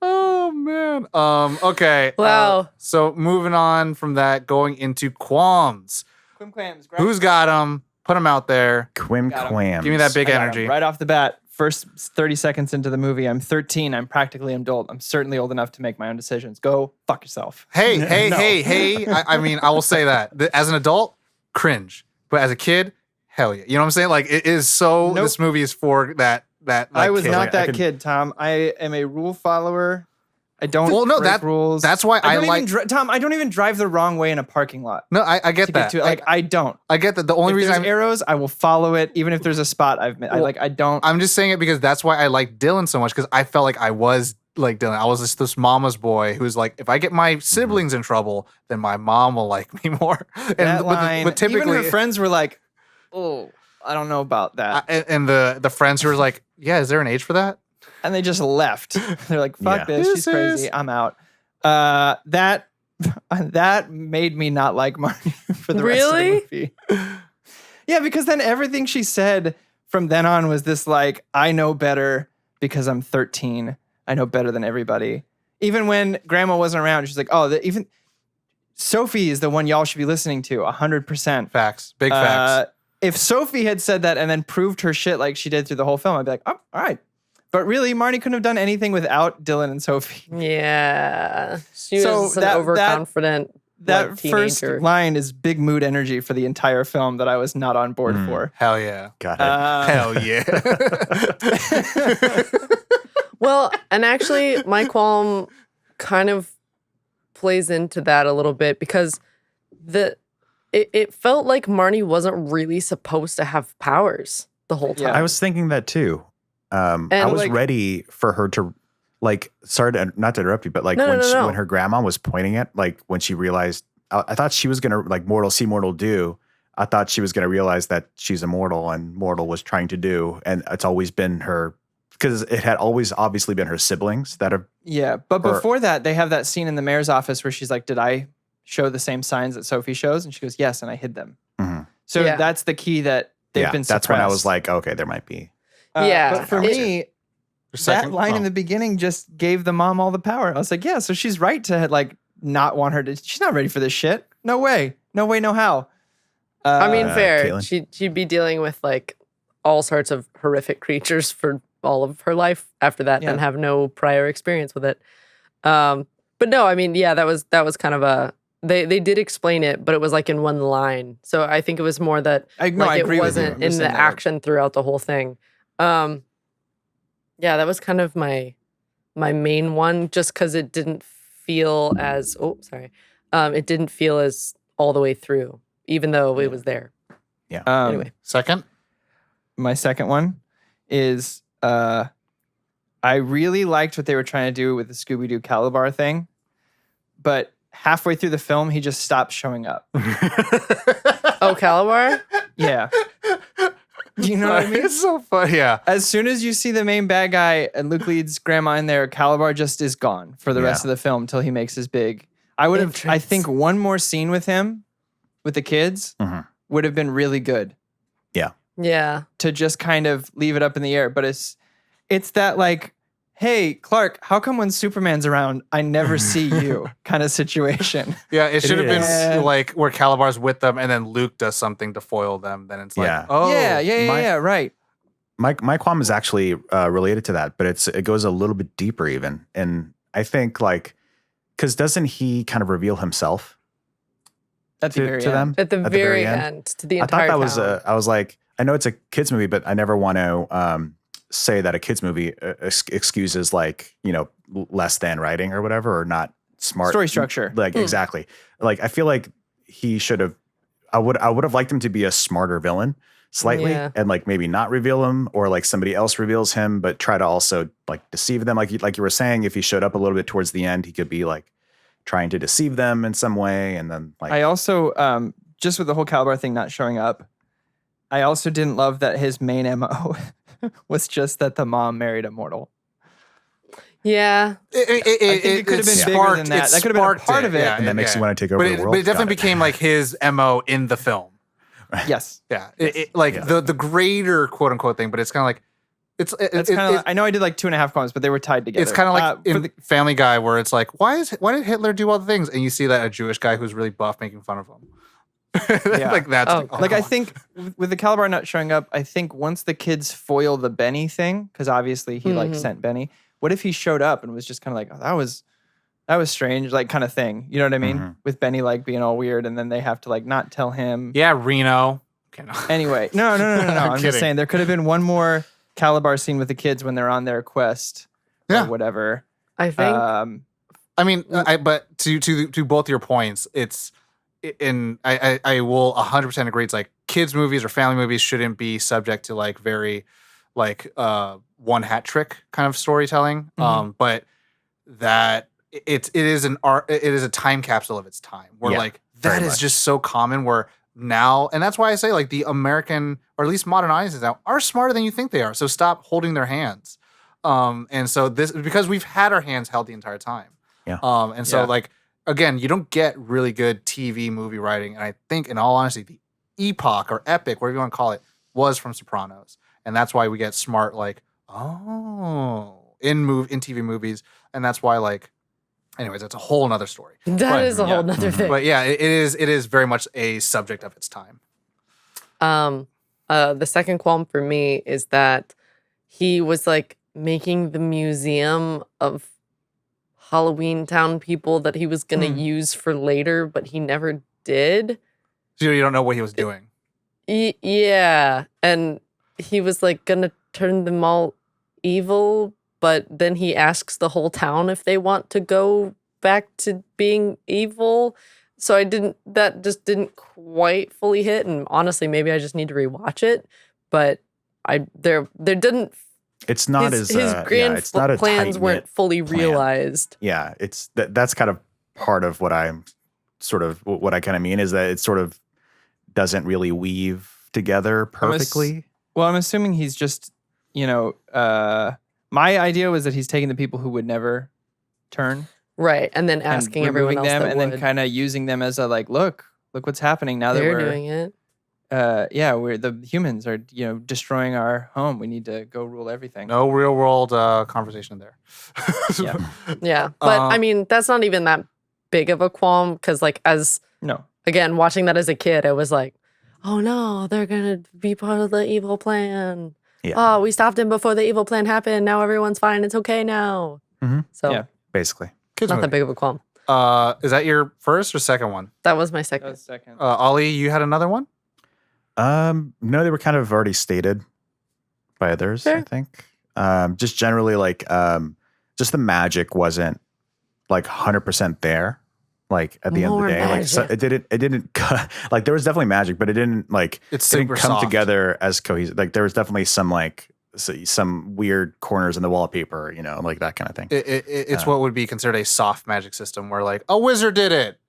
Oh man. Okay. Wow. So moving on from that, going into qualms. Quim clams. Who's got them? Put them out there. Quim Got 'em. quam. Give me that big I got 'em. energy. Right off the bat, first 30 seconds into the movie, I'm 13. I'm practically an adult. I'm certainly old enough to make my own decisions. Go fuck yourself. Hey, No. hey. I mean, I will say that. As an adult, cringe. But as a kid, hell yeah. You know what I'm saying? Like, it is so, Nope. this movie is for that I was kid. not Like, I that can- kid, Tom. I am a rule follower. I don't Well, no, break rules. that's why I don't like- even Tom, I don't even drive the wrong way in a parking lot. No, I get To that. get to it. Like, I don't. I get that. The only If reason there's arrows, I will follow it, even if there's a spot I've made. Well, I don't. I'm just saying it because that's why I like Dylan so much, because I felt like I was like Dylan. I was just this mama's boy who's like, if I get my siblings in trouble, then my mom will like me more. that line, but typically, even her friends were like, "Oh, I don't know about that," and the friends who were like, yeah, is there an age for that? and they just left. They're like, "Fuck Yeah. this, she's This crazy. is- I'm out." That made me not like Marnie for the rest of the movie. Yeah, because then everything she said from then on was this like, I know better because I'm 13. I know better than everybody. Even when grandma wasn't around, she's like, oh, even Sophie is the one y'all should be listening to 100%. Facts, big facts. If Sophie had said that and then proved her shit like she did through the whole film, I'd be like, oh, all right. But really, Marnie couldn't have done anything without Dylan and Sophie. Yeah. She So was an that- overconfident That like, first teenager. line is big mood energy for the entire film that I was not on board for. Hell yeah. Got it. Hell yeah. Well, and actually, my qualm kind of plays into that a little bit because it felt like Marnie wasn't really supposed to have powers the whole time. Yeah. I was thinking that too. I And, was like- ready for her to, like, sorry to, not to interrupt you, but like No, when no, no. when her grandma was pointing at, like when she realized, I thought she was gonna like mortal see mortal do. I thought she was gonna realize that she's immortal and mortal was trying to do, and it's always been her, because it had always obviously been her siblings that have. Yeah, but Or- before that, they have that scene in the mayor's office where she's like, "Did I show the same signs that Sophie shows?" And she goes, "Yes," and I hid them. Mhm. So Yeah. that's the key that they've Yeah, been that's when I was suppressed. like, okay, there might be. Yeah. But for It- me, that line in the beginning just gave the mom all the power. I was like, yeah, so she's right to like not want her to. She's not ready for this shit. No way, no how. I mean, fair. Caitlin? She'd be dealing with like all sorts of horrific creatures for all of her life after that, and Yeah. have no prior experience with it. But no, I mean, yeah, that was kind of a. They did explain it, but it was like in one line. So I think it was more that I like it agree with you. wasn't I'm in just the saying that- action throughout the whole thing. Yeah, that was kind of my main one, just because it didn't feel as it didn't feel as all the way through, even though it was there. Anyway. Second? My second one is I really liked what they were trying to do with the Scooby Doo Calabar thing, but halfway through the film, he just stopped showing up. Oh, Calabar? Yeah. Do you know what I mean? It's so fun. Yeah. As soon as you see the main bad guy and Luke Leeds' grandma in there, Calabar just is gone for the rest of the film till he makes his big. I would have, I Entrance. think, one more scene with him, with the kids, Mhm. would have been really good Yeah. to just kind of leave it up in the air. But it's that like, hey, Clark, how come when Superman's around, I never see you kind of situation? Yeah, it should have is. been like where Calabar's with them and then Luke does something to foil them. Then it's like, Yeah. oh. Yeah, right. My qualm is actually related to that, but it goes a little bit deeper even, and I think like, because doesn't he kind of reveal himself At the very to them At the very end, to the I thought entire that was town. I was like, I know it's a kids movie, but I never want to say that a kids movie excuses like, you know, less than writing or whatever, or not smart Story structure. Like exactly. Like I feel like he should have. I would have liked him to be a smarter villain slightly, Yeah. and like maybe not reveal him, or like somebody else reveals him, but try to also like deceive them. Like you were saying, if he showed up a little bit towards the end, he could be like trying to deceive them in some way, and then like I also, just with the whole Calabar thing not showing up, I also didn't love that his main MO was just that the mom married a mortal. Yeah. I think it could have been bigger than that. That could have been a part of it. Yeah, and that makes you want to take over but the it, world. but it definitely Got became like his MO in the film. Yes. Yeah. Like Yeah. the greater quote unquote thing, but it's kind of like, It's kind of. I know I did like 2.5 comments, but they were tied together. it's kind of like for in the, Family Guy where it's like, why did Hitler do all the things? And you see that a Jewish guy who's really buff making fun of him. Yeah. Like that's Oh, Like I think with the Calabar not showing up, I think once the kids foil the Benny thing, because obviously he like sent Benny. What if he showed up and was just kind of like, oh, that was strange, like kind of thing. You know what I mean? With Benny like being all weird, and then they have to like not tell him. yeah, Reno. Okay, no. Anyway, no. I'm just kidding. saying there could have been one more Calabar scene with the kids when they're on their quest Yeah. or whatever. I think I mean, but to both your points, it's and I will 100% agree. It's like kids movies or family movies shouldn't be subject to like very like one hat trick kind of storytelling. But that it is an art. It is a time capsule of its time. Where Yeah, like that very is much. just so common. Where now, and that's why I say like the American or at least modern audiences now are smarter than you think they are. So stop holding their hands. And so this because we've had our hands held the entire time. Yeah. And so Yeah. like again, you don't get really good TV movie writing. And I think in all honesty, the epoch or epic, whatever you want to call it, was from Sopranos. And that's why we get smart like, in TV movies. And that's why like anyways, it's a whole nother story. that is a whole nother thing. But yeah, it is very much a subject of its time. The second qualm for me is that he was like making the museum of Halloweentown people that he was gonna use for later, but he never did. So you don't know what he was doing. Yeah, and he was like gonna turn them all evil, but then he asks the whole town if they want to go back to being evil. So that just didn't quite fully hit. And honestly, maybe I just need to rewatch it. But there didn't. It's not his grand. It's not a plans weren't tight-knit fully plan. realized. Yeah, it's that's kind of part of what I'm sort of what I kind of mean is that it sort of doesn't really weave together perfectly. Well, I'm assuming he's just, my idea was that he's taking the people who would never turn Right. And then asking and everyone removing else them that and then would. kind of using them as a like, look what's happening now They're that we're doing it. we're the humans are destroying our home. We need to go rule everything. No real world conversation there. Yeah. Yeah. But I mean, that's not even that big of a qualm because, like, No. again, watching that as a kid, I was like, oh no, they're going to be part of the evil plan. Yeah. Oh, we stopped him before the evil plan happened. Now everyone's fine. It's okay now. So, Yeah. Basically. Kids not movie. that big of a qualm. Is that your first or second one? That was my That second. was second. Ollie, you had another one? No, they were kind of already stated by others, Fair. I think. Just generally like just the magic wasn't like 100% there. Like at the end of More the day, like so magic. it didn't like there was definitely magic, but it didn't like It's didn't super come soft. together as cohesive. Like there was definitely some like some weird corners in the wallpaper, like that kind of thing. It's what would be considered a soft magic system where like a wizard did it.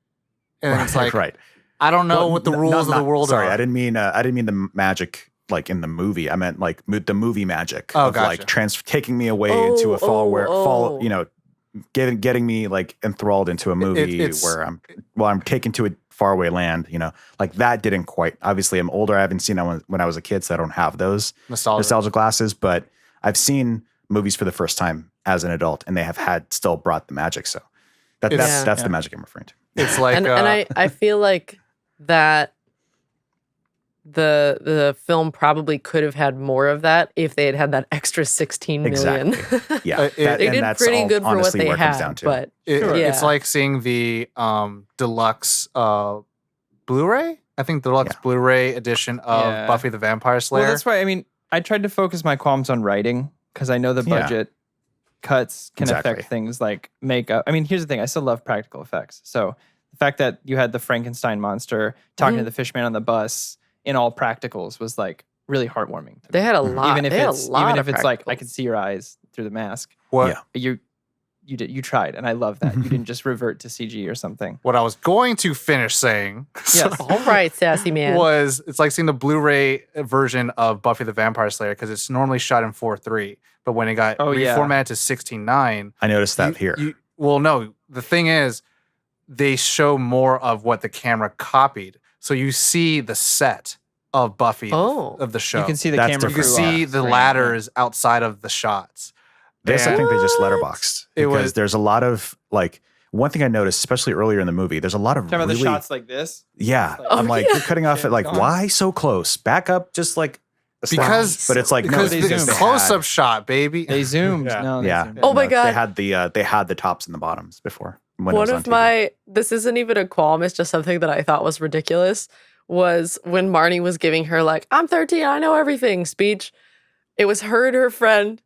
And then it's like, right. I don't know Well, what the n- rules not- of the not- world sorry, are. I didn't mean the magic like in the movie. I meant like the movie magic Oh, of gotcha. like taking me away into a fall, oh. getting me like enthralled into a movie it's- where I'm taken to a faraway land. Like that didn't quite. Obviously, I'm older. I haven't seen that when I was a kid, so I don't have those nostalgia glasses. But I've seen movies for the first time as an adult, and they have still brought the magic. So that's Yeah. the magic I'm referring to. It's like, and I feel like that the film probably could have had more of that if they had had that extra 16 million. Exactly. Yeah, They They did that's pretty good for what honestly they where it comes down had, to. but Sure. it's Yeah. like seeing the deluxe Blu-ray. I think the deluxe Yeah. Blu-ray edition of Yeah. Buffy the Vampire Slayer. Well, that's why. I mean, I tried to focus my qualms on writing because I know the Yeah. budget cuts can Exactly. affect things like makeup. I mean, here's the thing: I still love practical effects. So the fact that you had the Frankenstein monster talking to the fishman on the bus in all practicals was like really heartwarming. To they me. had a lot. even if they had it's a lot even of if it's like I practicals. could see your eyes through the mask. what Yeah. You tried, and I love that. You didn't just revert to CG or something. what I was going to finish saying Yes. All right, sassy man. was it's like seeing the Blu-ray version of Buffy the Vampire Slayer because it's normally shot in 4:3, but when it got Oh, yeah. reformatted to 16:9, I noticed that here. well, no, the thing is, they show more of what the camera copied, so you see the set of Buffy Oh. of the show. You can see the That's camera. You can different. crew see off the screen, ladders outside of the shots. This I And- think they just What? letterboxed It because was- there's a lot of like one thing I noticed, especially earlier in the movie, there's a lot of Talking about really, the shots like this. yeah. It's like- I'm like, you're cutting off Yeah, at like, gone. why so close? Back up, just like a step. Because- but it's like Because they the zoomed. close-up shot, baby. They zoomed. Yeah. No, they Yeah. zoomed. Oh my No, God. they had the tops and the bottoms before. When it One was on of TV. this isn't even a qualm, it's just something that I thought was ridiculous, was when Marnie was giving her like, I'm 13, I know everything speech. It was her and her friend,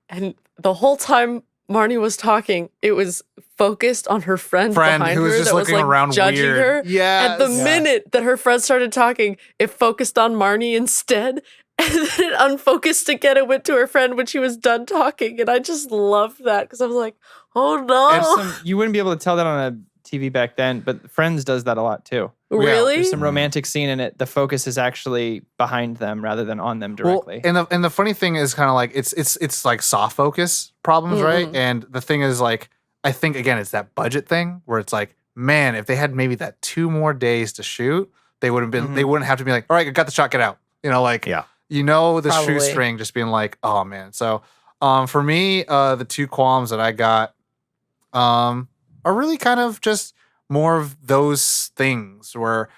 and the whole time Marnie was talking, it was focused on her friend behind who was her just that was looking like around judging weird. her. Yeah. And the minute that her friend started talking, it focused on Marnie instead. And then it unfocused again and went to her friend when she was done talking. And I just loved that because I was like, oh no. You wouldn't be able to tell that on a TV back then, but Friends does that a lot too. Really? There's some romantic scene in it. The focus is actually behind them rather than on them directly. Well, and the funny thing is kind of like it's like soft focus problems, right? Mhm. And the thing is like I think again it's that budget thing where it's like, man, if they had maybe that 2 more days to shoot, they would have been they wouldn't have to be like, all right, I got the shot, get out. You know, like Yeah. you know the Probably. shoestring just being like, oh man. So for me, the 2 qualms that I got are really kind of just more of those things where,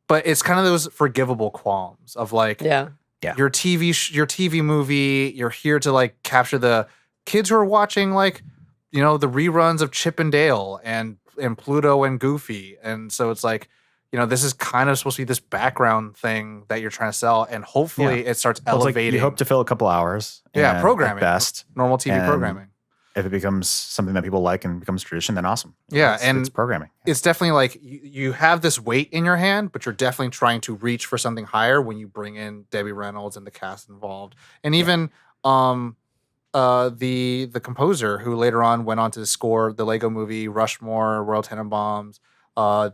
but it's kind of those forgivable qualms of like, Yeah. your TV movie, you're here to like capture the kids who are watching like, you know, the reruns of Chip and Dale and Pluto and Goofy. And so it's like, you know, this is kind of supposed to be this background thing that you're trying to sell, and hopefully it starts Well, it's like elevating you hope to fill a couple hours. Yeah, and programming. at best. normal TV and- programming. If it becomes something that people like and becomes tradition, then awesome. Yeah, it's, and it's programming. It's definitely like you have this weight in your hand, but you're definitely trying to reach for something higher when you bring in Debbie Reynolds and the cast involved, and even the composer who later on went on to score the Lego Movie, Rushmore, Royal Tenenbaums,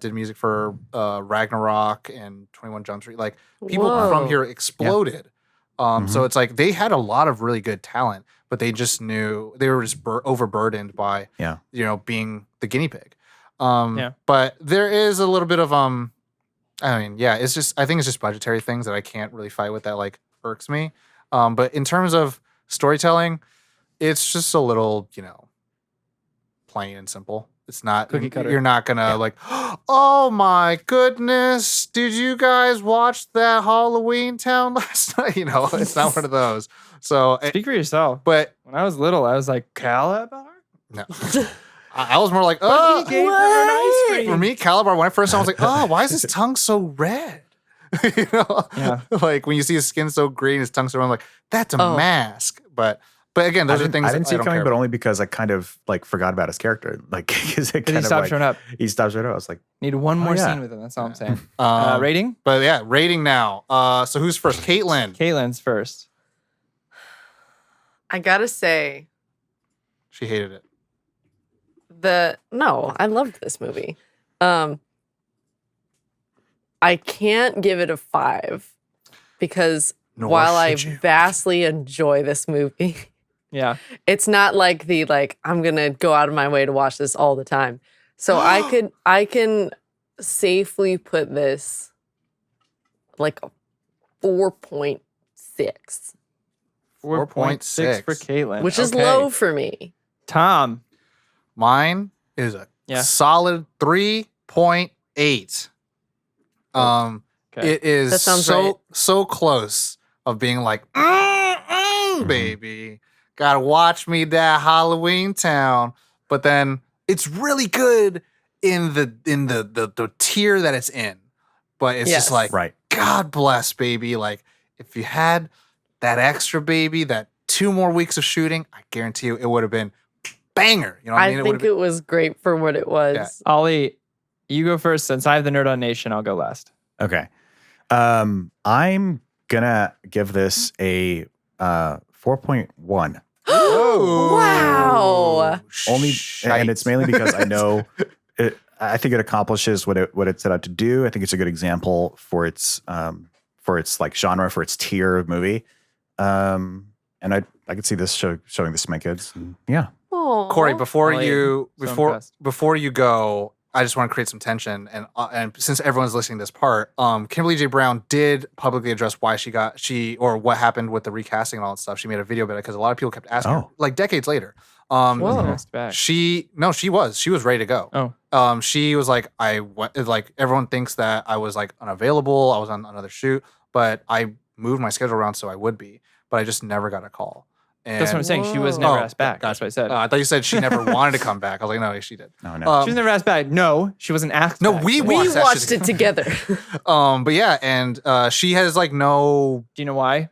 did music for Ragnarok and 21 Jump Street. Like people from Whoa. here exploded. So it's like they had a lot of really good talent, but they just knew they were just overburdened by Yeah. you know being the guinea pig. Yeah. But there is a little bit of I mean, yeah, it's just I think it's just budgetary things that I can't really fight with that like irks me. But in terms of storytelling, it's just a little, you know, plain and simple. It's not Cookie cutter. You're not gonna like, oh my goodness, did you guys watch that Halloweentown last night? You know, it's not one of those. So, Speak for yourself. but When I was little, I was like, Calabar? no, I was more like, But oh, he gave her an ice what? cream. for me, Calabar. When I first saw, him, I was like, oh, why is his tongue so red? You know, Yeah. like when you see his skin so green, his tongue so red, I'm like, that's a Oh. mask. But again, those are things I didn't see I it don't coming, care but about. only because I kind of like forgot about his character. Like, because it Because kind he of stopped like, showing up. he stops right up. I was like, Need one more yeah. scene with him. That's all I'm saying. Um, Rating? But yeah, rating now. So who's first? Caitlin. Caitlin's first. I gotta say, She hated it. no, I loved this movie. I can't give it a 5 because Nor while I should you. vastly enjoy this movie, Yeah. it's not like I'm gonna go out of my way to watch this all the time. So I can safely put this like a 4.6, 4.6 for Caitlin. which is Okay. low for me. Tom. Mine is a Yeah. solid 3.8. Okay. It is That sounds so right. so close of being like, baby, gotta watch me that Halloweentown. But then it's really good in the tier that it's in. But it's Yes. just like, right. God bless, baby. Like if you had that extra baby, that 2 more weeks of shooting, I guarantee you it would have been banger. You know what I I mean? think it was great for what it was. Yeah. Ollie, you go first. Since I have the Nerd on Nation, I'll go last. Okay. I'm gonna give this a 4.1. Wow. Only, and it's mainly because I know I think it accomplishes what it set out to do. I think it's a good example for its like genre, for its tier of movie. And I could see this showing this to my kids. And yeah. Aw. Corey, before Elliot, you so impressed. before you go, I just want to create some tension, and since everyone's listening to this part, Kimberly J. Brown did publicly address why or what happened with the recasting and all that stuff. She made a video about it because a lot of people kept asking her, Oh. like decades later. Whoa. Next back. She was ready to go. Oh. She was like, I went, like everyone thinks that I was like unavailable. I was on another shoot, but I moved my schedule around so I would be, but I just never got a call. And That's what I'm saying. She was Whoa. never Oh, asked back. That's what I said. I thought you said she never wanted to come back. I was like, no, she did. No. She was never asked back. No, she wasn't asked No, back. we We watched that watched shit it together. But yeah, and she has like no. Do you know why?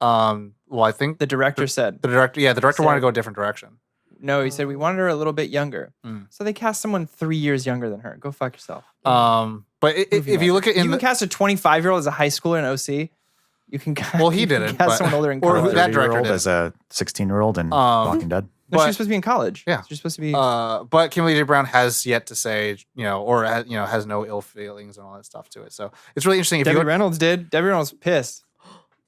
Well, I think The director said. the director Said- wanted to go a different direction. No, he said we wanted her a little bit younger. Mm. So they cast someone 3 years younger than her. Go fuck yourself. But if you look at you in can cast a 25-year-old as a high schooler in OC. You can cast, Well, he you can didn't, cast but- someone older in or college. who that director 30-year-old did. as a 16-year-old in Walking Dead. No, but- she was supposed to be in college. Yeah. She's supposed to be. but Kimberly J. Brown has yet to say, has no ill feelings and all that stuff to it. So it's really interesting. If Debbie you look, Reynolds did. Debbie Reynolds was pissed.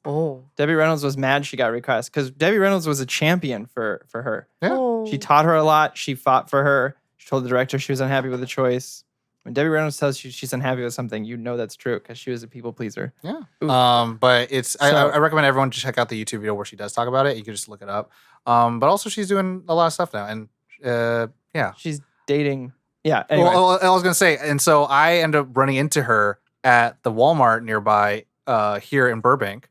Oh. Debbie Reynolds was mad she got recast because Debbie Reynolds was a champion for her. Yeah. Oh. She taught her a lot. She fought for her. She told the director she was unhappy with the choice. When Debbie Reynolds tells you she's unhappy with something, you know that's true because she was a people pleaser. yeah. Ooh. But it's So- I recommend everyone to check out the YouTube video where she does talk about it. You can just look it up. But also she's doing a lot of stuff now, and yeah. She's dating. Yeah. Anyway. Well, I was gonna say, and so I end up running into her at the Walmart nearby here in Burbank,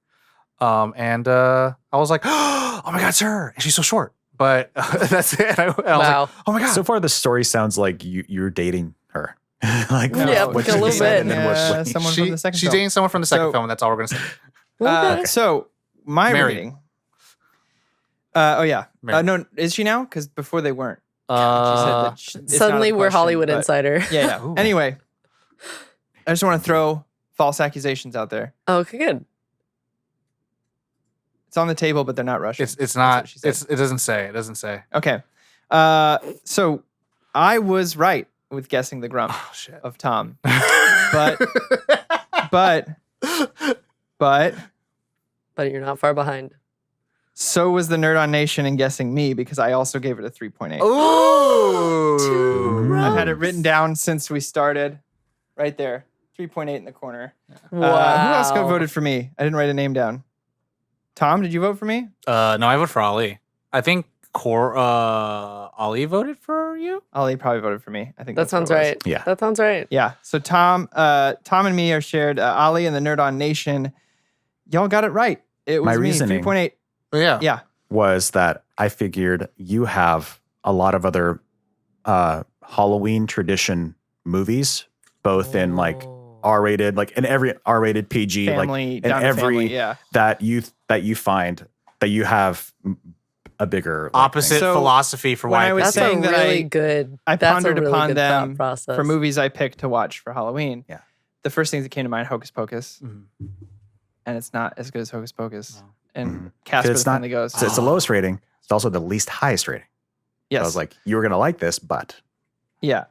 and I was like, oh my god, it's her, and she's so short. But that's it. And I was Wow. like, oh my god. So far, the story sounds like you're dating her. like No, Yeah, what like a you little said bit. and then Yeah, what- someone from the second she's film. dating someone from the second So- film, and that's all we're gonna say. Okay. So my Married. reading. Oh yeah. Married. No, is she now? Because before they weren't. She said Uh, that it's Suddenly not a we're question, Hollywood but- Insider. Yeah, yeah. Ooh. Anyway, I just want to throw false accusations out there. Okay, good. It's on the table, but they're not Russian. it's That's not. what she said. It doesn't say. It doesn't say. Okay. So I was right with guessing the grump Oh shit. of Tom, but but But you're not far behind. so was the Nerd on Nation in guessing me because I also gave it a 3.8. Ooh. Two I've had it grumps. written down since we started. Right there. 3.8 in the corner. Wow. Who else voted for me? I didn't write a name down. Tom, did you vote for me? No, I voted for Ali. I think Ali voted for you. Ollie probably voted for me. I think That that's what sounds it was. right. Yeah. That sounds right. Yeah. So Tom and me are shared. Ollie and the Nerd on Nation. Y'all got it right. It was My me. reasoning- 3.8. Yeah. Yeah. was that I figured you have a lot of other Halloween tradition movies, both in like Oh. R-rated, like in every R-rated PG, Family. like in down to every family, yeah. that you find that you have a bigger like, Opposite thing. So, philosophy for when why I was That's saying a that really I- good. I that's a pondered really upon good them thought process. for movies I picked to watch for Halloween. Yeah. The first things that came to mind, Hocus Pocus, Mhm. and it's not as good as Hocus Pocus. No. And Mhm. Casper It's the not- Friendly Ghost. So it's the lowest rating. It's also the least highest rating. Yes. I was like, you were gonna like this, but yeah.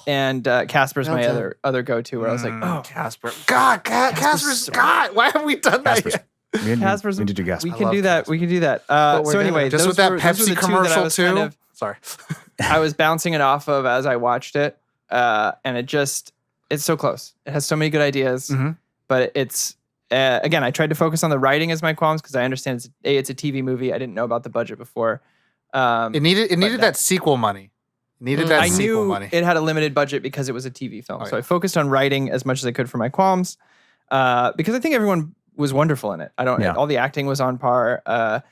And Casper's my Well other go-to where I was like, oh, Casper. God, Casper's so- God. Why haven't we done that Casper's. yet? We Casper's- need to do Casper. we I can love do that. Casper. We can do that. But we're So gonna- anyway, Just those with that were- those were Pepsi the two that I commercial was too. kind of- Sorry. I was bouncing it off of as I watched it, and it's so close. It has so many good ideas, Mhm. but it's again, I tried to focus on the writing as my qualms because I understand it's a TV movie. I didn't know about the budget before. It needed that- that sequel money. It needed that I sequel knew money. it had a limited budget because it was a TV film, Oh, so yeah. I focused on writing as much as I could for my qualms, because I think everyone was wonderful in it. Yeah. All the acting was on par. The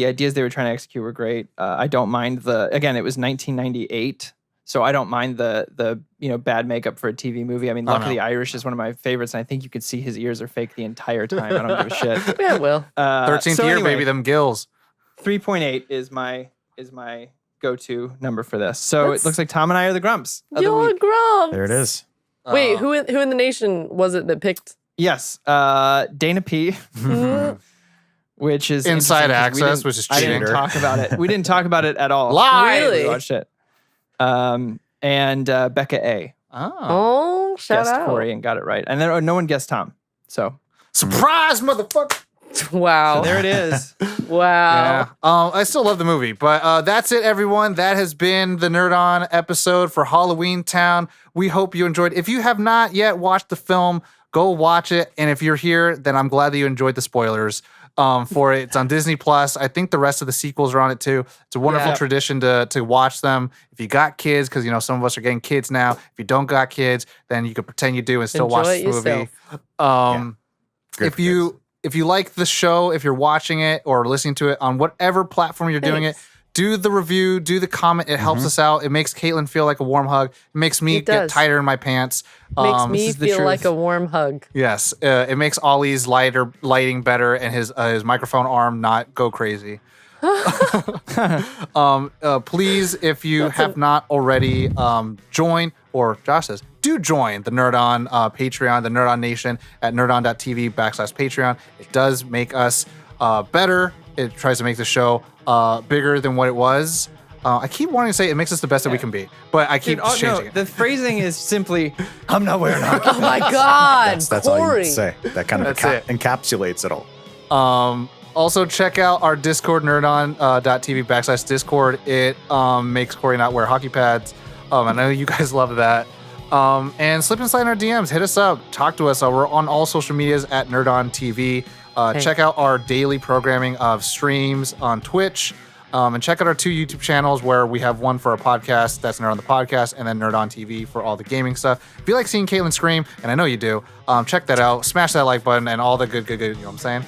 ideas they were trying to execute were great. I don't mind it was 1998. So I don't mind the bad makeup for a TV movie. I mean, Oh, Luck of no. the Irish is one of my favorites, and I think you could see his ears are fake the entire time. I don't give a shit. Yeah, well. 13th so year, anyway, baby, them gills. 3.8 is my go-to number for this. So That's- it looks like Tom and I are the grumps of the You're week. grumps. There it is. Wait, who in the nation was it that picked? Yes, Dana P, which is Inside interesting 'cause we access, didn't- which is I didn't cheater. talk about it. We didn't talk about it at all. Live. Really? We watched it. And Becca A Oh. Oh, shout guessed out. Corey and got it right, and then no one guessed Tom. So Surprise, motherfucker. Wow. there it is. Wow. Yeah. I still love the movie, but that's it, everyone. That has been the Nerd On episode for Halloweentown. We hope you enjoyed. If you have not yet watched the film, go watch it. And if you're here, then I'm glad that you enjoyed the spoilers. for it. It's on Disney Plus. I think the rest of the sequels are on it too. It's a wonderful Yeah. tradition to watch them. If you got kids, because some of us are getting kids now. If you don't got kids, then you can pretend you do and still watch Enjoy this it movie. Great If for you like the show, if you're watching it or listening to it on whatever platform you're doing it, Thanks. do the review, do the comment. It helps us out. It makes Caitlin feel like a warm hug. It makes me It get does. tighter in my pants. Makes Um, me is the feel like truth. a warm hug. Yes, it makes Ollie's lighting better and his microphone arm not go crazy. Please, if you have not already, join, or Josh says, do join the Nerd On Patreon, the Nerd On Nation at nerdon.tv/Patreon. It does make us better. It tries to make the show bigger than what it was. I keep wanting to say it makes us the best that we can be, but I keep Dude, changing it. The phrasing is simply, I'm not wearing a Oh my God, That's all you Corey. can say. That kind of That's it. encapsulates it all. Also, check out our Discord, nerdon.tv/Discord. It makes Corey not wear hockey pads. I know you guys love that. And slip and slide in our DMs. Hit us up. Talk to us. We're on all social medias at NerdOnTV. Check out our daily programming of streams on Twitch. And check out our 2 YouTube channels where we have one for our podcast, that's Nerd on the Podcast, and then Nerd on TV for all the gaming stuff. If you like seeing Caitlin scream, and I know you do, check that out. Smash that like button and all the good, you know what I'm saying?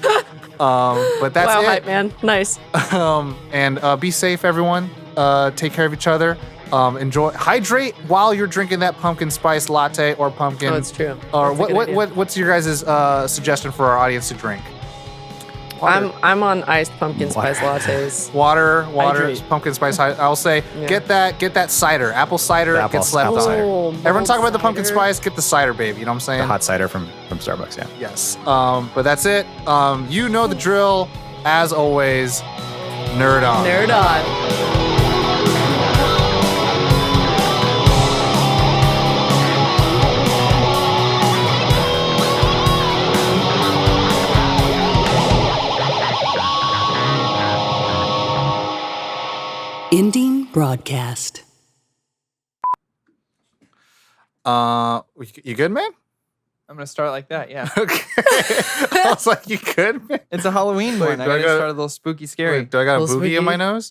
But that's Wow, it. hype man. Nice. And be safe, everyone. Take care of each other. Hydrate while you're drinking that pumpkin spice latte or pumpkin. Oh, it's true. Or That's a good idea. what's your guys' suggestion for our audience to drink? I'm on iced pumpkin spice lattes. Water, Hydrate. pumpkin spice. I'll say Yeah. get that cider, apple cider. The Get slept on. cider. Oh, Everyone talk about the cider. pumpkin spice. Get the cider, baby. You know what I'm saying? The hot cider from Starbucks, yeah. Yes. But that's it. You know the drill. As always, nerd on. Nerd on. Ending broadcast. You good, man? I'm going to start like that, yeah. Okay. I was like, you good, man? It's a Halloween Wait, one. I do I got to gotta- start a little spooky, scary. Wait, do I got a Little boogie in my spooky. nose?